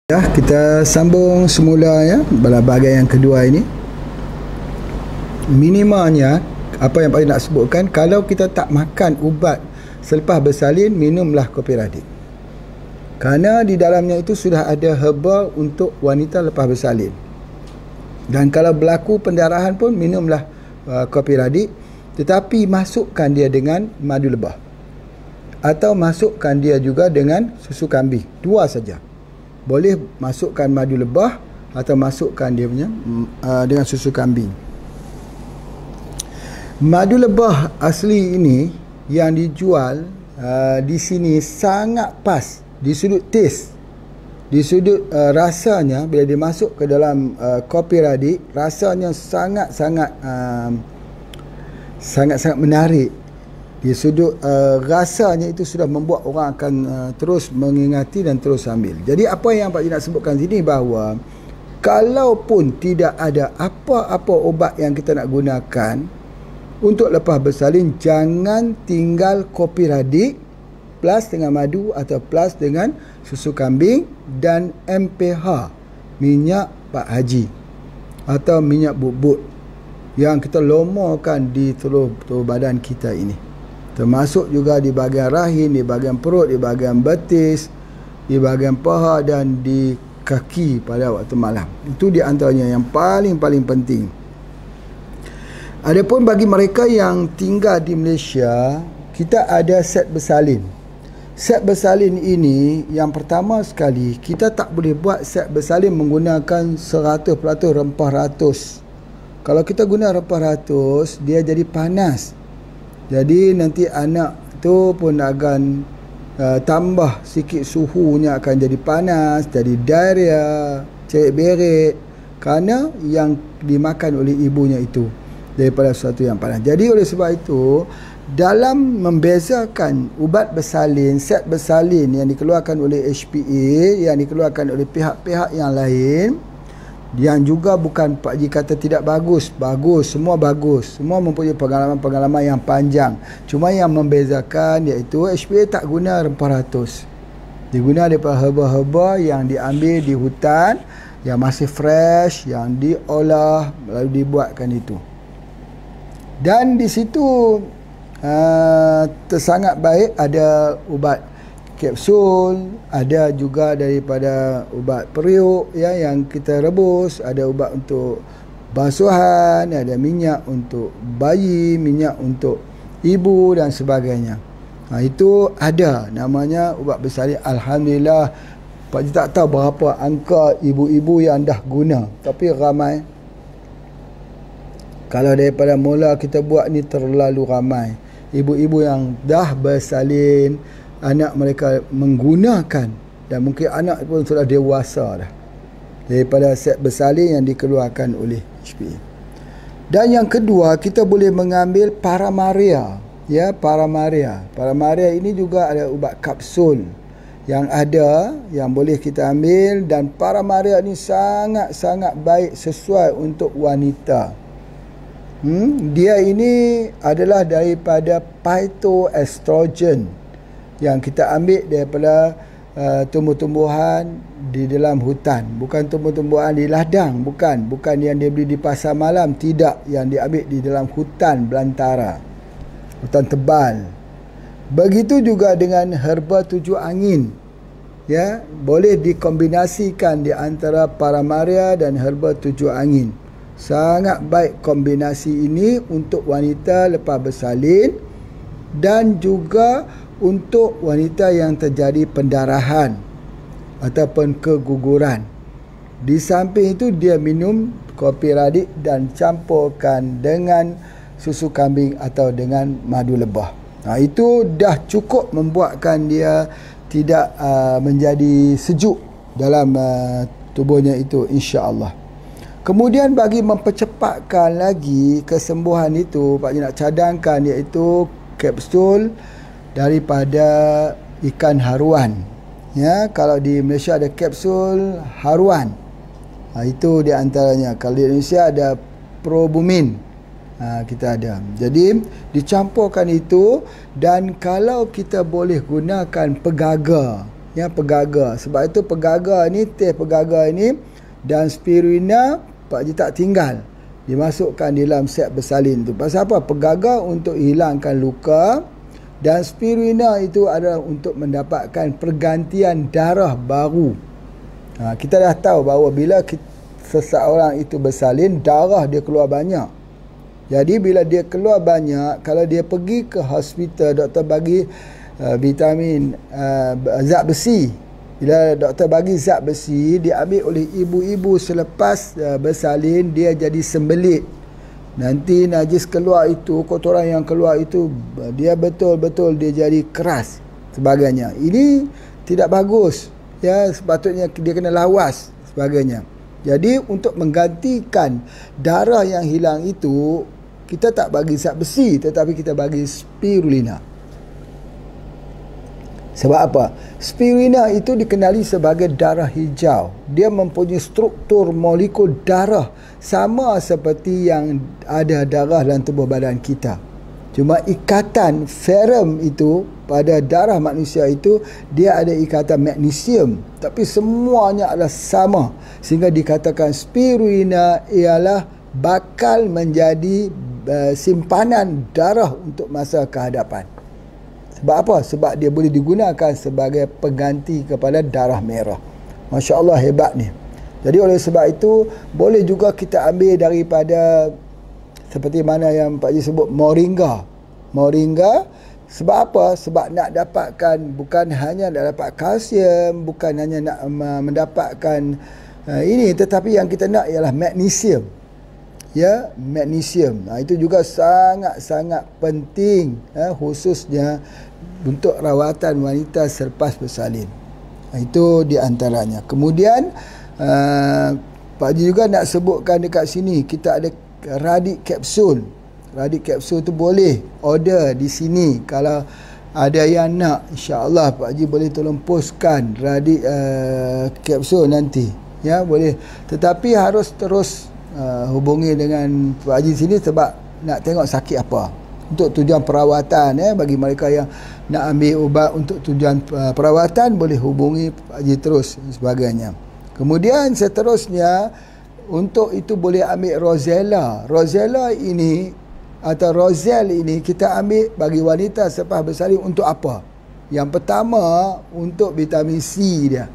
Ya, kita sambung semula ya, bahagian yang kedua ini. Minimalnya apa yang Pak Haji nak sebutkan, kalau kita tak makan ubat selepas bersalin, minumlah kopi radik. Kerana di dalamnya itu sudah ada herba untuk wanita lepas bersalin. Dan kalau berlaku pendarahan pun, minumlah kopi radik, tetapi masukkan dia dengan madu lebah. Atau masukkan dia juga dengan susu kambing. 2 saja. Boleh masukkan madu lebah atau masukkan dia punya dengan susu kambing. Madu lebah asli ini yang dijual di sini sangat pas di sudut taste, di sudut rasanya. Bila dia masuk ke dalam kopi radik, rasanya sangat-sangat menarik. Di sudut rasanya itu sudah membuat orang akan terus mengingati dan terus ambil. Jadi apa yang Pak Haji nak sebutkan sini, bahawa kalaupun tidak ada apa-apa ubat yang kita nak gunakan untuk lepas bersalin, jangan tinggal kopi radik plus dengan madu atau plus dengan susu kambing dan MPH, minyak Pak Haji atau minyak bubut yang kita lomokan di seluruh badan kita ini. Termasuk juga di bahagian rahim, di bahagian perut, di bahagian betis, di bahagian paha dan di kaki pada waktu malam. Itu di antaranya yang paling penting. Adapun bagi mereka yang tinggal di Malaysia, kita ada set bersalin. Set bersalin ini, yang pertama sekali, kita tak boleh buat set bersalin menggunakan 100% rempah ratus. Kalau kita guna rempah ratus, dia jadi panas. Jadi nanti anak tu pun akan tambah sikit suhunya, akan jadi panas, jadi diarrhea, cerit berit, kerana yang dimakan oleh ibunya itu. daripada sesuatu yang panas. Jadi oleh sebab itu, dalam membezakan ubat bersalin, set bersalin yang dikeluarkan oleh HPA, yang dikeluarkan oleh pihak-pihak yang lain, yang juga bukan Pak Haji kata tidak bagus, semua bagus, semua mempunyai pengalaman-pengalaman yang panjang. Cuma yang membezakan iaitu HPA tak guna rempah ratus, dia guna daripada herba-herba yang diambil di hutan, yang masih fresh, yang diolah lalu dibuatkan itu. Dan di situ sangat baik ada ubat kapsul, ada juga daripada ubat periuk ya, yang kita rebus, ada ubat untuk basuhan, ada minyak untuk bayi, minyak untuk ibu dan sebagainya. Itu ada namanya ubat bersalin. Alhamdulillah, Pak Haji tak tahu berapa angka ibu-ibu yang dah guna, tapi ramai. Kalau daripada mula kita buat ni terlalu ramai ibu-ibu yang dah bersalin, anak mereka menggunakan, dan mungkin anak pun sudah dewasa dah, daripada set bersalin yang dikeluarkan oleh HPA. Dan yang kedua, kita boleh mengambil Paramaria ya, Paramaria ini juga ada ubat kapsul yang ada, yang boleh kita ambil. Dan Paramaria ni sangat-sangat baik sesuai untuk wanita. Dia ini adalah daripada phytoestrogen yang kita ambil daripada tumbuh-tumbuhan di dalam hutan, bukan tumbuh-tumbuhan di ladang, bukan yang dia beli di pasar malam, tidak, yang diambil di dalam hutan belantara, hutan tebal. Begitu juga dengan herba tujuh angin ya, boleh dikombinasikan di antara Paramaria dan herba tujuh angin. Sangat baik kombinasi ini untuk wanita lepas bersalin, dan juga untuk wanita yang terjadi pendarahan ataupun keguguran. Di samping itu, dia minum kopi radik dan campurkan dengan susu kambing atau dengan madu lebah. Itu dah cukup membuatkan dia tidak menjadi sejuk dalam tubuhnya itu, insya-Allah. Kemudian bagi mempercepatkan lagi kesembuhan itu, Pak Haji nak cadangkan iaitu kapsul daripada ikan haruan. Ya, kalau di Malaysia ada kapsul haruan. Itu di antaranya. Kalau di Indonesia ada Probumin. Kita ada. Jadi dicampurkan itu, dan kalau kita boleh gunakan pegaga. Ya, pegaga. Sebab itu pegaga ni, teh pegaga ini dan spirulina Pak Haji tak tinggal, dimasukkan dalam set bersalin tu. Pasal apa? Pegaga untuk hilangkan luka, dan spirulina itu adalah untuk mendapatkan pergantian darah baru. Kita dah tahu bahawa bila seseorang itu bersalin, darah dia keluar banyak. Jadi bila dia keluar banyak, kalau dia pergi ke hospital, doktor bagi vitamin zat besi. Bila doktor bagi zat besi, diambil oleh ibu-ibu selepas bersalin, dia jadi sembelit. Nanti najis keluar itu, kotoran yang keluar itu, dia betul-betul dia jadi keras sebagainya. Ini tidak bagus ya, sepatutnya dia kena lawas sebagainya. Jadi untuk menggantikan darah yang hilang itu, kita tak bagi zat besi, tetapi kita bagi spirulina. Sebab apa? Spirulina itu dikenali sebagai darah hijau. Dia mempunyai struktur molekul darah sama seperti yang ada darah dalam tubuh badan kita. Cuma ikatan ferrum itu pada darah manusia itu, dia ada ikatan magnesium, tapi semuanya adalah sama, sehingga dikatakan spirulina ialah bakal menjadi simpanan darah untuk masa kehadapan. Sebab apa? Sebab dia boleh digunakan sebagai pengganti kepada darah merah. Masya Allah, hebat ni. Jadi oleh sebab itu, boleh juga kita ambil daripada seperti mana yang Pak Haji sebut, moringa. Moringa, sebab apa? Sebab nak dapatkan, bukan hanya nak dapat kalsium, bukan hanya nak mendapatkan ini, tetapi yang kita nak ialah magnesium. Ya, magnesium. Itu juga sangat-sangat penting, khususnya untuk rawatan wanita selepas bersalin. Itu di antaranya. Kemudian Pak Haji juga nak sebutkan dekat sini, kita ada Radik kapsul. Radik kapsul tu boleh order di sini. Kalau ada yang nak, insya-Allah Pak Haji boleh tolong postkan radik kapsul nanti. Ya, boleh. Tetapi harus terus hubungi dengan Pak Haji sini sebab nak tengok sakit apa. Untuk tujuan perawatan, bagi mereka yang nak ambil ubat untuk tujuan perawatan, boleh hubungi Pak Haji terus dan sebagainya. Kemudian seterusnya, untuk itu boleh ambil Rosella. Rosella ini atau Rosel ini kita ambil bagi wanita selepas bersalin untuk apa? Yang pertama untuk vitamin C dia.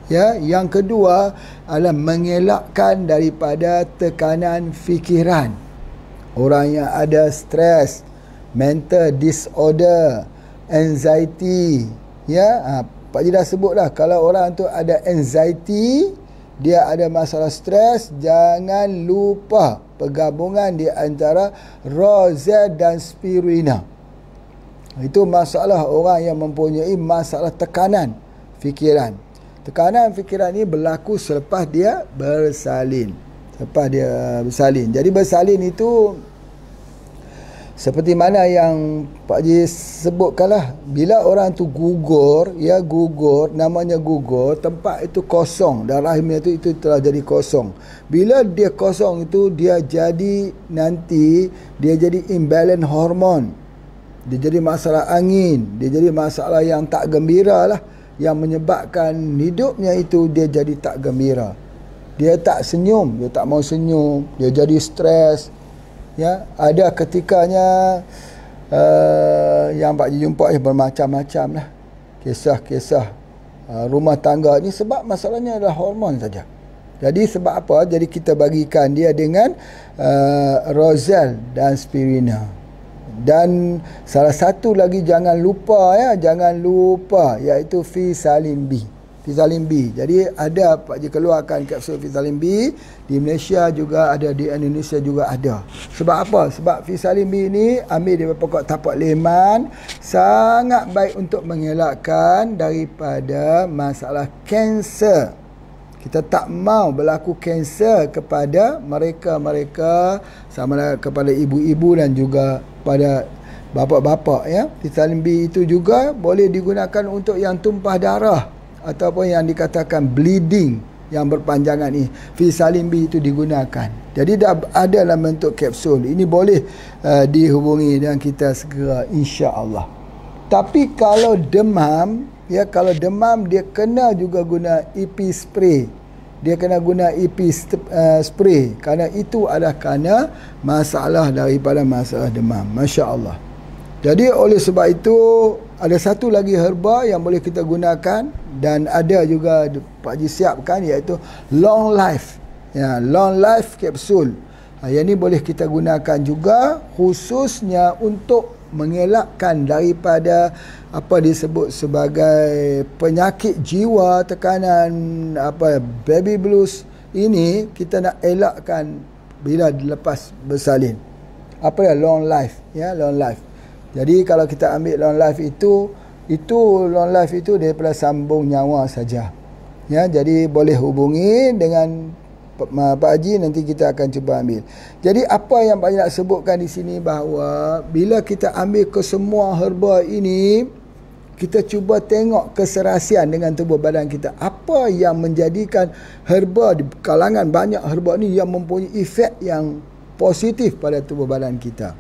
Ya, yang kedua adalah mengelakkan daripada tekanan fikiran. Orang yang ada stres, mental disorder, anxiety, ya, Pak Haji dah sebut dah, kalau orang tu ada anxiety, dia ada masalah stres, jangan lupa pergabungan di antara Rosel dan Spirulina. Itu masalah orang yang mempunyai masalah tekanan fikiran. Tekanan fikiran ini berlaku selepas dia bersalin. Jadi bersalin itu seperti mana yang Pak Haji sebutkanlah, bila orang tu gugur, namanya gugur, tempat itu kosong dan rahimnya itu telah jadi kosong. Bila dia kosong itu, dia jadi imbalance hormon. Dia jadi masalah angin, dia jadi masalah yang tak gembira lah, yang menyebabkan hidupnya itu dia jadi tak gembira. Dia tak senyum, dia tak mau senyum, dia jadi stres. Ya, ada ketikanya yang Pak Haji jumpa bermacam-macam lah kisah-kisah rumah tangga ni, sebab masalahnya adalah hormon saja. Jadi sebab apa? Jadi kita bagikan dia dengan Rosel dan Spirulina. Dan salah satu lagi jangan lupa, iaitu Fisalin B. Jadi ada Pak Haji keluarkan kapsul Fisalin B di Malaysia juga ada, di Indonesia juga ada. Sebab apa? Sebab Fisalin B ni ambil daripada pokok tapak leman, sangat baik untuk mengelakkan daripada masalah kanser. Kita tak mau berlaku kanser kepada mereka-mereka, sama ada kepada ibu-ibu dan juga pada bapa-bapa, ya. Fisalin B itu juga boleh digunakan untuk yang tumpah darah ataupun yang dikatakan bleeding yang berpanjangan ni. Fisalin B itu digunakan. Jadi dah ada dalam bentuk kapsul. Ini boleh dihubungi dengan kita segera, insya-Allah. Tapi kalau demam, kalau demam dia kena juga guna EP spray. Dia kena guna EP spray, kerana itu adalah kerana masalah daripada masalah demam. Masya-Allah. Jadi oleh sebab itu ada satu lagi herba yang boleh kita gunakan dan ada juga Pak Haji siapkan, iaitu Long Life. Ya, Long Life kapsul. Yang ini boleh kita gunakan juga khususnya untuk mengelakkan daripada apa disebut sebagai penyakit jiwa, tekanan baby blues. Ini kita nak elakkan bila lepas bersalin. Long Life, Long Life. Jadi kalau kita ambil Long Life itu Long Life itu daripada sambung nyawa saja. Ya, jadi boleh hubungi dengan Pak Haji, nanti kita akan cuba ambil. Jadi apa yang Pak Haji nak sebutkan di sini, bahawa bila kita ambil kesemua herba ini, kita cuba tengok keserasian dengan tubuh badan kita. Apa yang menjadikan herba, di kalangan banyak herba ni yang mempunyai efek yang positif pada tubuh badan kita.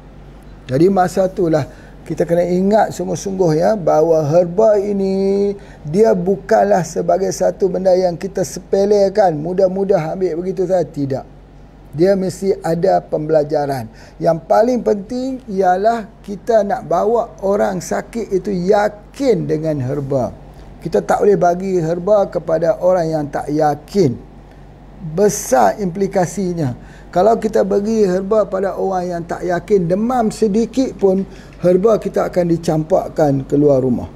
Jadi masa itulah kita kena ingat sungguh-sungguh, bahawa herba ini dia bukanlah sebagai satu benda yang kita sepelekan, mudah-mudah ambil begitu saja. Tidak. Dia mesti ada pembelajaran. Yang paling penting ialah kita nak bawa orang sakit itu yakin dengan herba. Kita tak boleh bagi herba kepada orang yang tak yakin. Besar implikasinya. Kalau kita bagi herba pada orang yang tak yakin, demam sedikit pun herba kita akan dicampakkan keluar rumah.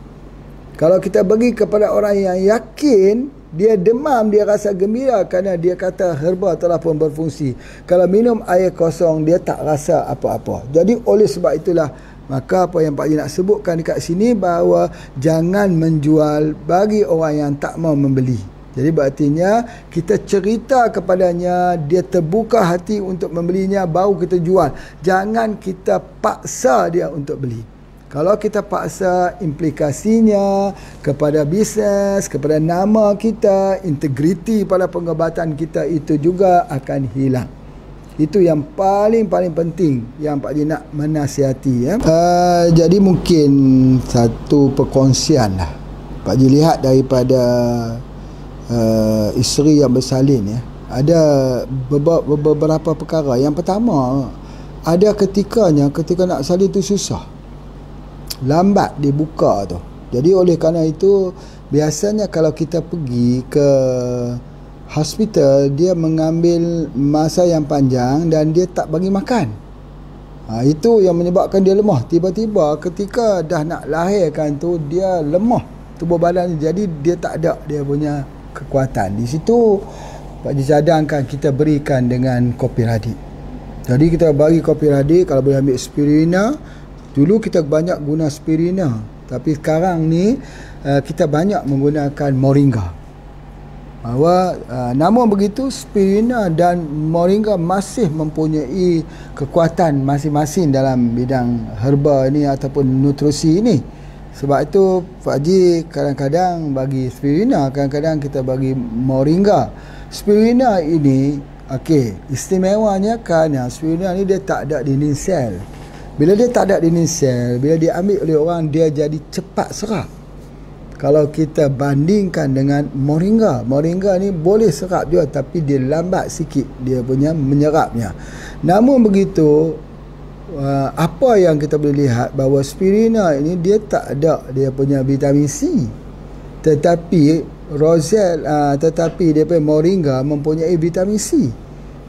Kalau kita bagi kepada orang yang yakin, dia demam, dia rasa gembira kerana dia kata herba telah pun berfungsi. Kalau minum air kosong, dia tak rasa apa-apa. Jadi oleh sebab itulah, maka apa yang Pak Haji nak sebutkan dekat sini, bahawa jangan menjual bagi orang yang tak mau membeli. Jadi berartinya kita cerita kepadanya, dia terbuka hati untuk membelinya, baru kita jual. Jangan kita paksa dia untuk beli. Kalau kita paksa, implikasinya kepada bisnes, kepada nama kita, integriti pada pengobatan kita itu juga akan hilang. Itu yang paling penting yang Pak Haji nak menasihati, ya. Jadi mungkin satu perkongsian lah Pak Haji lihat daripada isteri yang bersalin, ya. Ada beberapa perkara. Yang pertama, ada ketika nak salin tu susah, lambat dibuka tu. Jadi oleh kerana itu, biasanya kalau kita pergi ke hospital, dia mengambil masa yang panjang dan dia tak bagi makan. Itu yang menyebabkan dia lemah. Tiba-tiba ketika dah nak lahirkan tu, dia lemah tubuh badan. Jadi dia tak ada dia punya kekuatan. Di situ Pak Haji cadangkan kita berikan dengan kopi radik. Jadi kita bagi kopi radik. Kalau boleh ambil spirulina. Dulu kita banyak guna spirulina, tapi sekarang ni kita banyak menggunakan moringa. Namun begitu, spirulina dan moringa masih mempunyai kekuatan masing-masing dalam bidang herba ini ataupun nutrisi ini. Sebab itu Pak Haji kadang-kadang bagi spirulina, kadang-kadang kita bagi moringa. Spirulina ini istimewanya kerana spirulina ini dia tak ada dinding sel. Bila dia tak ada dinding sel, bila dia ambil oleh orang, dia jadi cepat serap. Kalau kita bandingkan dengan moringa ni boleh serap juga, tapi dia lambat sikit dia punya menyerapnya. Namun begitu, apa yang kita boleh lihat bahawa spirulina ini dia tak ada dia punya vitamin C, tetapi dia punya moringa mempunyai vitamin C.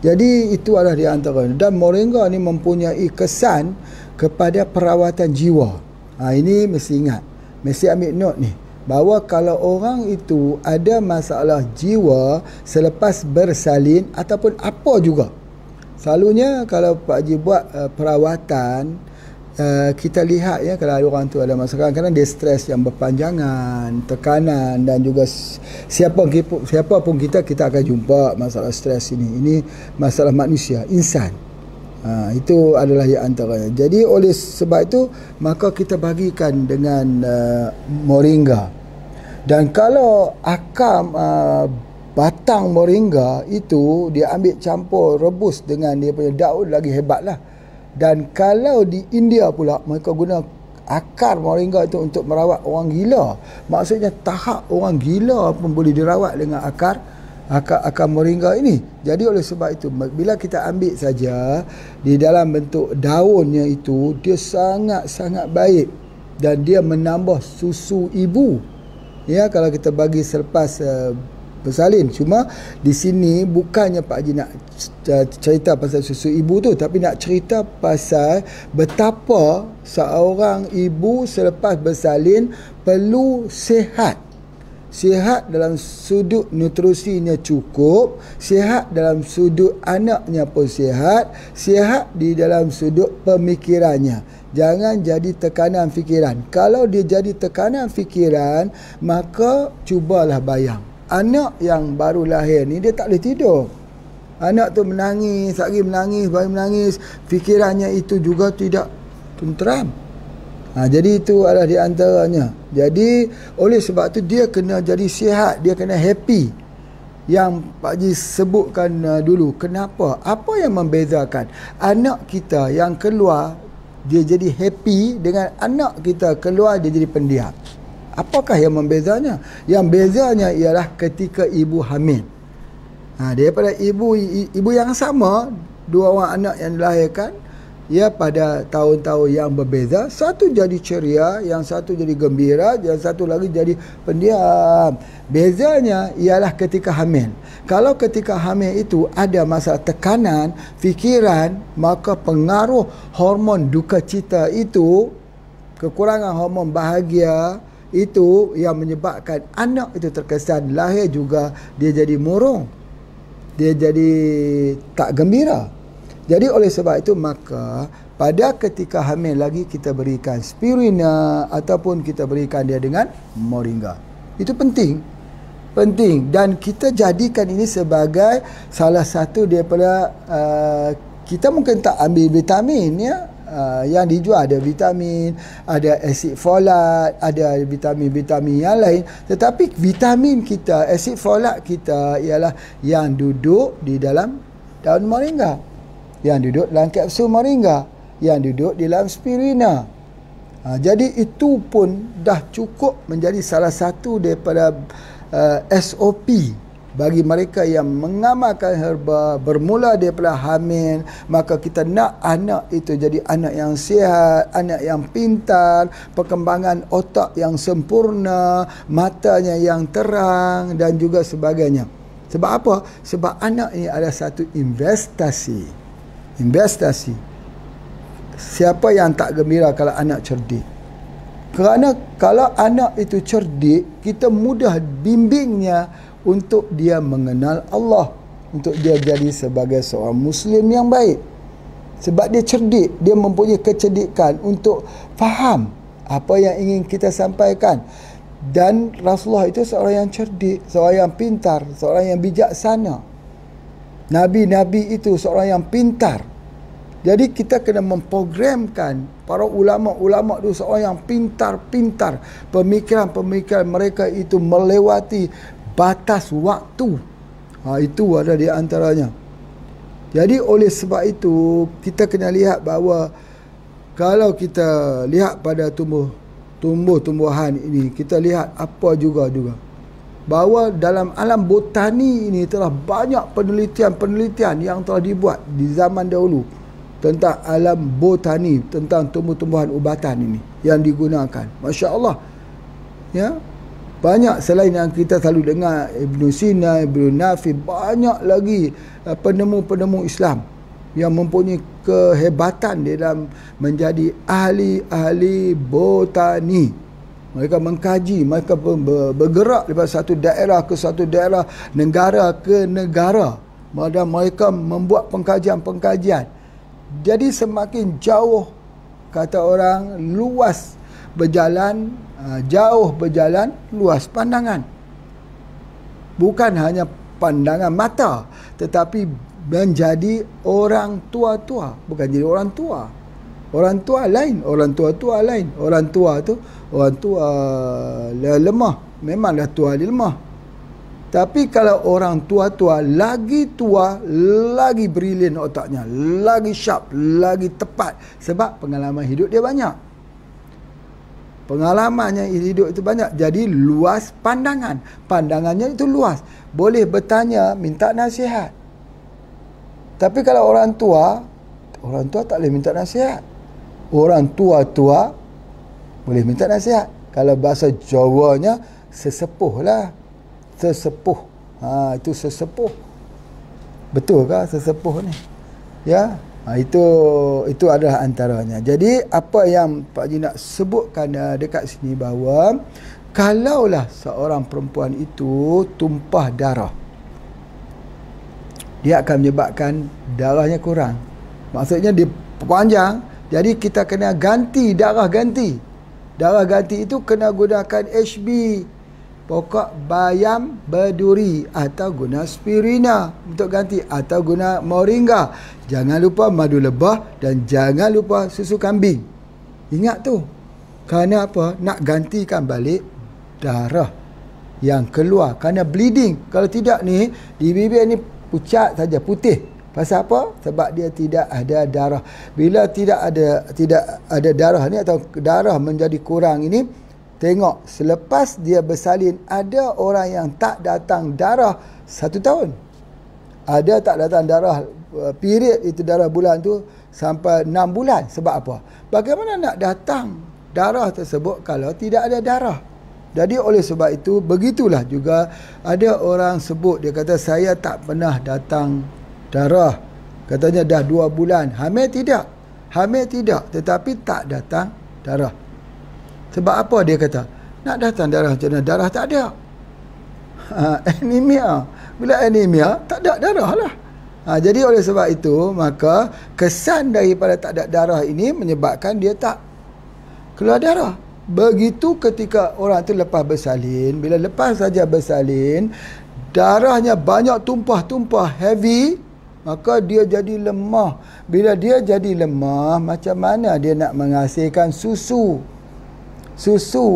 Jadi itu adalah di antara. Dan moringa ni mempunyai kesan kepada perawatan jiwa. Ini mesti ingat, mesti ambil note ni, bahawa kalau orang itu ada masalah jiwa selepas bersalin ataupun apa juga, selalunya kalau Pak Haji buat perawatan, kita lihat, ya, kalau ada orang tu ada masalah, kadang dia stres yang berpanjangan, tekanan, dan juga siapa pun kita akan jumpa masalah stres ini. Ini masalah manusia, insan. Itu adalah yang antaranya. Jadi oleh sebab itu, maka kita bagikan dengan moringa. Dan kalau akam batang moringa itu dia ambil campur rebus dengan dia punya daun, lagi hebatlah. Dan kalau di India pula, mereka guna akar moringa itu untuk merawat orang gila. Maksudnya tahap orang gila pun boleh dirawat dengan akar moringa ini. Jadi oleh sebab itu, bila kita ambil saja di dalam bentuk daunnya itu, dia sangat-sangat baik dan dia menambah susu ibu. Ya, kalau kita bagi selepas bersalin. Cuma di sini bukannya Pak Haji nak cerita pasal susu ibu tu, tapi nak cerita pasal betapa seorang ibu selepas bersalin perlu sihat dalam sudut nutrisinya cukup, sihat dalam sudut anaknya pun sihat di dalam sudut pemikirannya. Jangan jadi tekanan fikiran. Kalau dia jadi tekanan fikiran, maka cubalah bayang, anak yang baru lahir ni dia tak boleh tidur. Anak tu menangis, baru menangis, fikirannya itu juga tidak tenteram. Jadi itu adalah di antaranya. Jadi oleh sebab tu dia kena jadi sihat, dia kena happy. Yang Pak Haji sebutkan dulu, kenapa? Apa yang membezakan anak kita yang keluar dia jadi happy dengan anak kita keluar dia jadi pendiam? Apakah yang membezanya? Yang bezanya ialah ketika ibu hamil. Daripada ibu yang sama, dua orang anak yang dilahirkan, ya, pada tahun-tahun yang berbeza, satu jadi ceria, yang satu jadi gembira, yang satu lagi jadi pendiam. Bezanya ialah ketika hamil. Kalau ketika hamil itu ada masalah tekanan fikiran, maka pengaruh hormon duka cita itu, kekurangan hormon bahagia itu yang menyebabkan anak itu terkesan lahir juga dia jadi murung, dia jadi tak gembira. Jadi oleh sebab itu, maka pada ketika hamil lagi kita berikan spirulina ataupun kita berikan dia dengan moringa. Itu penting. penting. Dan kita jadikan ini sebagai salah satu daripada kita mungkin tak ambil vitamin ya. Yang dijual ada vitamin, ada asid folat, ada vitamin-vitamin yang lain. Tetapi vitamin kita, asid folat kita ialah yang duduk di dalam daun moringa, yang duduk dalam kapsul moringa, yang duduk di dalam spirulina. Jadi itu pun dah cukup menjadi salah satu daripada SOP bagi mereka yang mengamalkan herba bermula daripada hamil. Maka kita nak anak itu jadi anak yang sihat, anak yang pintar, perkembangan otak yang sempurna, matanya yang terang dan juga sebagainya. Sebab apa? Sebab anak ini adalah satu investasi. Siapa yang tak gembira kalau anak cerdik? Kerana kalau anak itu cerdik, kita mudah bimbingnya untuk dia mengenal Allah, untuk dia jadi sebagai seorang Muslim yang baik. Sebab dia cerdik, dia mempunyai kecerdikan untuk faham apa yang ingin kita sampaikan. Dan Rasulullah itu seorang yang cerdik, seorang yang pintar, seorang yang bijaksana. Nabi-Nabi itu seorang yang pintar. Jadi kita kena memprogramkan para ulama-ulama itu seorang yang pintar-pintar. Pemikiran-pemikiran mereka itu melewati batas waktu. Itu ada di antaranya. Jadi oleh sebab itu kita kena lihat bahawa kalau kita lihat pada tumbuh-tumbuhan ini, kita lihat apa juga bahawa dalam alam botani ini telah banyak penelitian-penelitian yang telah dibuat di zaman dahulu tentang alam botani, tentang tumbuh-tumbuhan ubatan ini yang digunakan. Masya Allah ya. Banyak selain yang kita selalu dengar Ibn Sina, Ibn Nafi, banyak lagi penemu-penemu Islam yang mempunyai kehebatan dalam menjadi ahli-ahli botani. Mereka mengkaji, mereka bergerak daripada satu daerah ke satu daerah, negara ke negara. Dan mereka membuat pengkajian-pengkajian. Jadi semakin jauh, kata orang, luas berjalan, jauh berjalan, luas pandangan. Bukan hanya pandangan mata, tetapi menjadi orang tua-tua. Bukan jadi orang tua. Orang tua lain, orang tua-tua lain. Orang tua tu, orang tua lemah. Memanglah tua dia lemah. Tapi kalau orang tua-tua, lagi brilian otaknya, lagi sharp, lagi tepat. Sebab pengalaman hidup dia banyak. Pengalamannya hidup itu banyak. Jadi luas pandangan. Pandangannya itu luas. Boleh bertanya, minta nasihat. Tapi kalau orang tua tak boleh minta nasihat. Orang tua-tua boleh minta nasihat. Kalau bahasa Jawanya, sesepuh lah. Sesepuh. Itu sesepuh. Betul ke sesepuh ni? Ya. Itu adalah antaranya. Jadi apa yang Pak Haji nak sebutkan dekat sini bahawa kalaulah seorang perempuan itu tumpah darah, dia akan menyebabkan darahnya kurang. Maksudnya dia panjang. Jadi kita kena ganti darah ganti. Darah ganti itu kena gunakan HB, pokok bayam berduri, atau guna spirulina untuk ganti, atau guna moringa. Jangan lupa madu lebah dan jangan lupa susu kambing. Ingat tu. Kerana apa? Nak gantikan balik darah yang keluar kerana bleeding. Kalau tidak ni, di bibir ni pucat saja, putih. Pasal apa? Sebab dia tidak ada darah. Bila tidak ada darah ni, atau darah menjadi kurang ini, tengok, selepas dia bersalin, ada orang yang tak datang darah 1 tahun. Ada tak datang darah, period itu darah bulan tu sampai 6 bulan. Sebab apa? Bagaimana nak datang darah tersebut kalau tidak ada darah? Jadi oleh sebab itu, begitulah juga ada orang sebut, dia kata saya tak pernah datang darah. Katanya dah 2 bulan. Hamil tidak, tetapi tak datang darah. Sebab apa dia kata? Nak datang darah macam mana? Darah tak ada. Anemia. Bila anemia, tak ada darah lah. Jadi oleh sebab itu, maka kesan daripada tak ada darah ini menyebabkan dia tak keluar darah. Begitu ketika orang tu lepas bersalin, bila lepas saja bersalin, darahnya banyak tumpah-tumpah heavy, maka dia jadi lemah. Bila dia jadi lemah, macam mana dia nak menghasilkan susu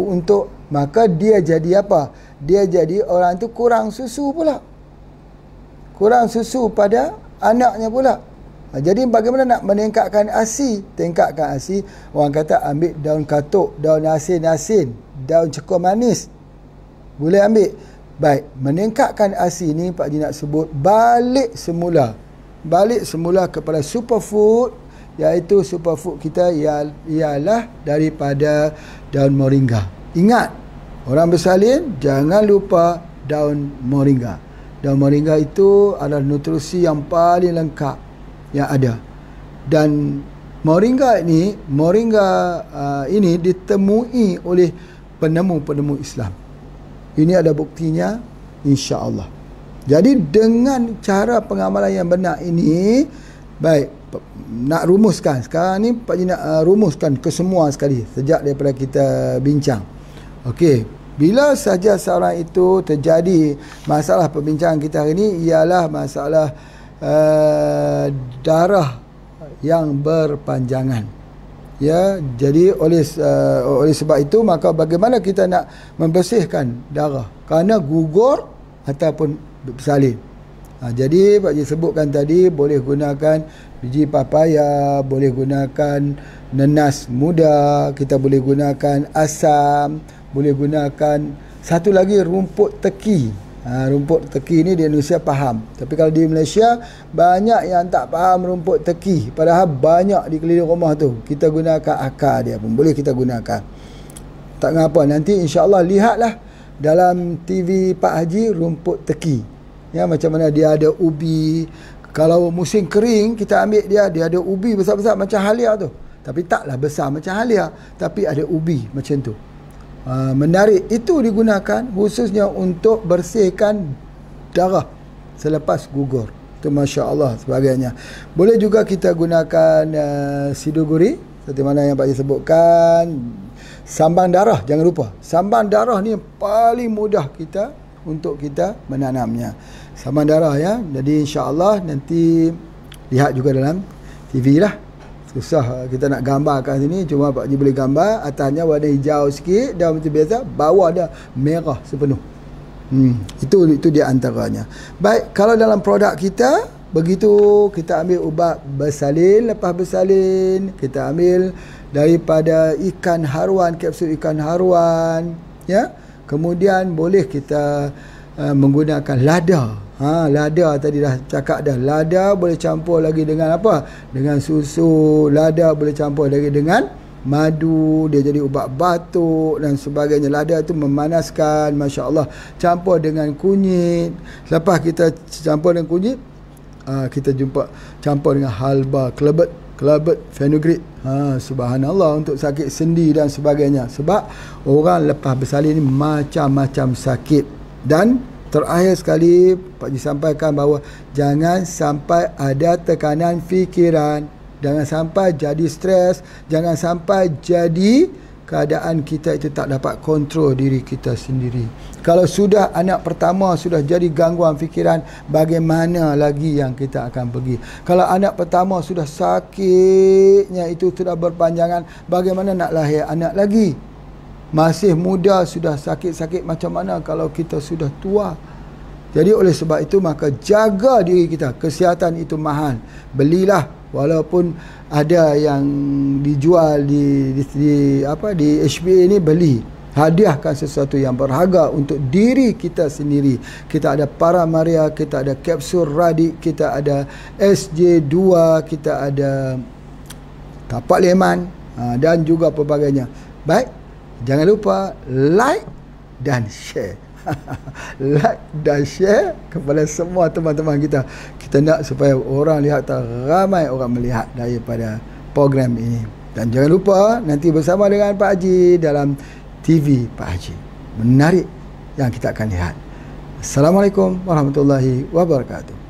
untuk, maka dia jadi apa? Dia jadi orang tu kurang susu pula. Kurang susu pada anaknya pula. Jadi bagaimana nak meningkatkan ASI? Tingkatkan ASI, orang kata ambil daun katuk, daun asin-asin, daun cekor manis. Boleh ambil. Baik, meningkatkan ASI ni Pak Haji nak sebut balik semula kepada superfood, iaitu superfood kita ialah daripada daun moringa. Ingat, orang bersalin jangan lupa daun moringa. Daun moringa itu adalah nutrisi yang paling lengkap yang ada. Dan moringa ini ditemui oleh penemu-penemu Islam. Ini ada buktinya, insya-Allah. Jadi dengan cara pengamalan yang benar ini, baik, nak rumuskan sekarang ni Pak Haji nak rumuskan ke semua sekali sejak daripada kita bincang. Okey, bila saja seorang itu terjadi masalah perbincangan kita hari ini ialah masalah darah yang berpanjangan. Ya, jadi oleh sebab itu, maka bagaimana kita nak membersihkan darah kerana gugur ataupun bersalin. Jadi Pak Haji sebutkan tadi, boleh gunakan biji papaya, boleh gunakan nenas muda, kita boleh gunakan asam, boleh gunakan satu lagi rumput teki. Rumput teki ni di Indonesia faham, tapi kalau di Malaysia banyak yang tak faham rumput teki, padahal banyak di keliling rumah tu. Kita gunakan akar dia pun boleh kita gunakan. Tak ngapa, nanti insya-Allah lihatlah dalam TV Pak Haji rumput teki. Ya, macam mana dia ada ubi. Kalau musim kering kita ambil dia ada ubi besar-besar macam halia tu. Tapi taklah besar macam halia, tapi ada ubi macam tu. Menarik. Itu digunakan khususnya untuk bersihkan darah selepas gugur. Itu masya-Allah sebagainya. Boleh juga kita gunakan siduguri seperti mana yang Pak Haji sebutkan. Sambang darah, jangan lupa. Sambang darah ni paling mudah kita untuk kita menanamnya. Sambang darah, ya. Jadi insya-Allah nanti lihat juga dalam TV lah. Susah kita nak gambarkan sini, cuma Pak Haji boleh gambar atasnya warna hijau sikit, dah macam biasa, bawah dia merah sepenuh. Itu dia antaranya. Baik, kalau dalam produk kita begitu, kita ambil ubat bersalin, lepas bersalin kita ambil daripada ikan haruan, kapsul ikan haruan, ya. Kemudian boleh kita menggunakan lada. Lada tadi dah cakap dah. Lada boleh campur lagi dengan apa? Dengan susu. Lada boleh campur lagi dengan madu. Dia jadi ubat batuk dan sebagainya. Lada tu memanaskan, masya-Allah. Campur dengan kunyit. Lepas kita campur dengan kunyit, kita campur dengan halba, kelabet fenugreek. Subhanallah, untuk sakit sendi dan sebagainya. Sebab orang lepas bersalin ni macam-macam sakit. Dan terakhir sekali Pak Haji sampaikan bahawa jangan sampai ada tekanan fikiran, jangan sampai jadi stres, jangan sampai jadi keadaan kita itu tak dapat kontrol diri kita sendiri. Kalau sudah anak pertama sudah jadi gangguan fikiran, bagaimana lagi yang kita akan pergi? Kalau anak pertama sudah sakitnya itu sudah berpanjangan, bagaimana nak lahir anak lagi? Masih muda sudah sakit-sakit, macam mana kalau kita sudah tua? Jadi oleh sebab itu, maka jaga diri kita. Kesihatan itu mahal. Belilah, walaupun ada yang dijual di HBA ni, beli. Hadiahkan sesuatu yang berharga untuk diri kita sendiri. Kita ada Paramaria, kita ada kapsul Radik, kita ada SJ2, kita ada tapak leman, dan juga pelbagainya. Baik, jangan lupa like dan share. Like dan share kepada semua teman-teman kita. Kita nak supaya orang lihat, ramai orang melihat daripada program ini. Dan jangan lupa nanti bersama dengan Pak Haji dalam TV Pak Haji. Menarik yang kita akan lihat. Assalamualaikum warahmatullahi wabarakatuh.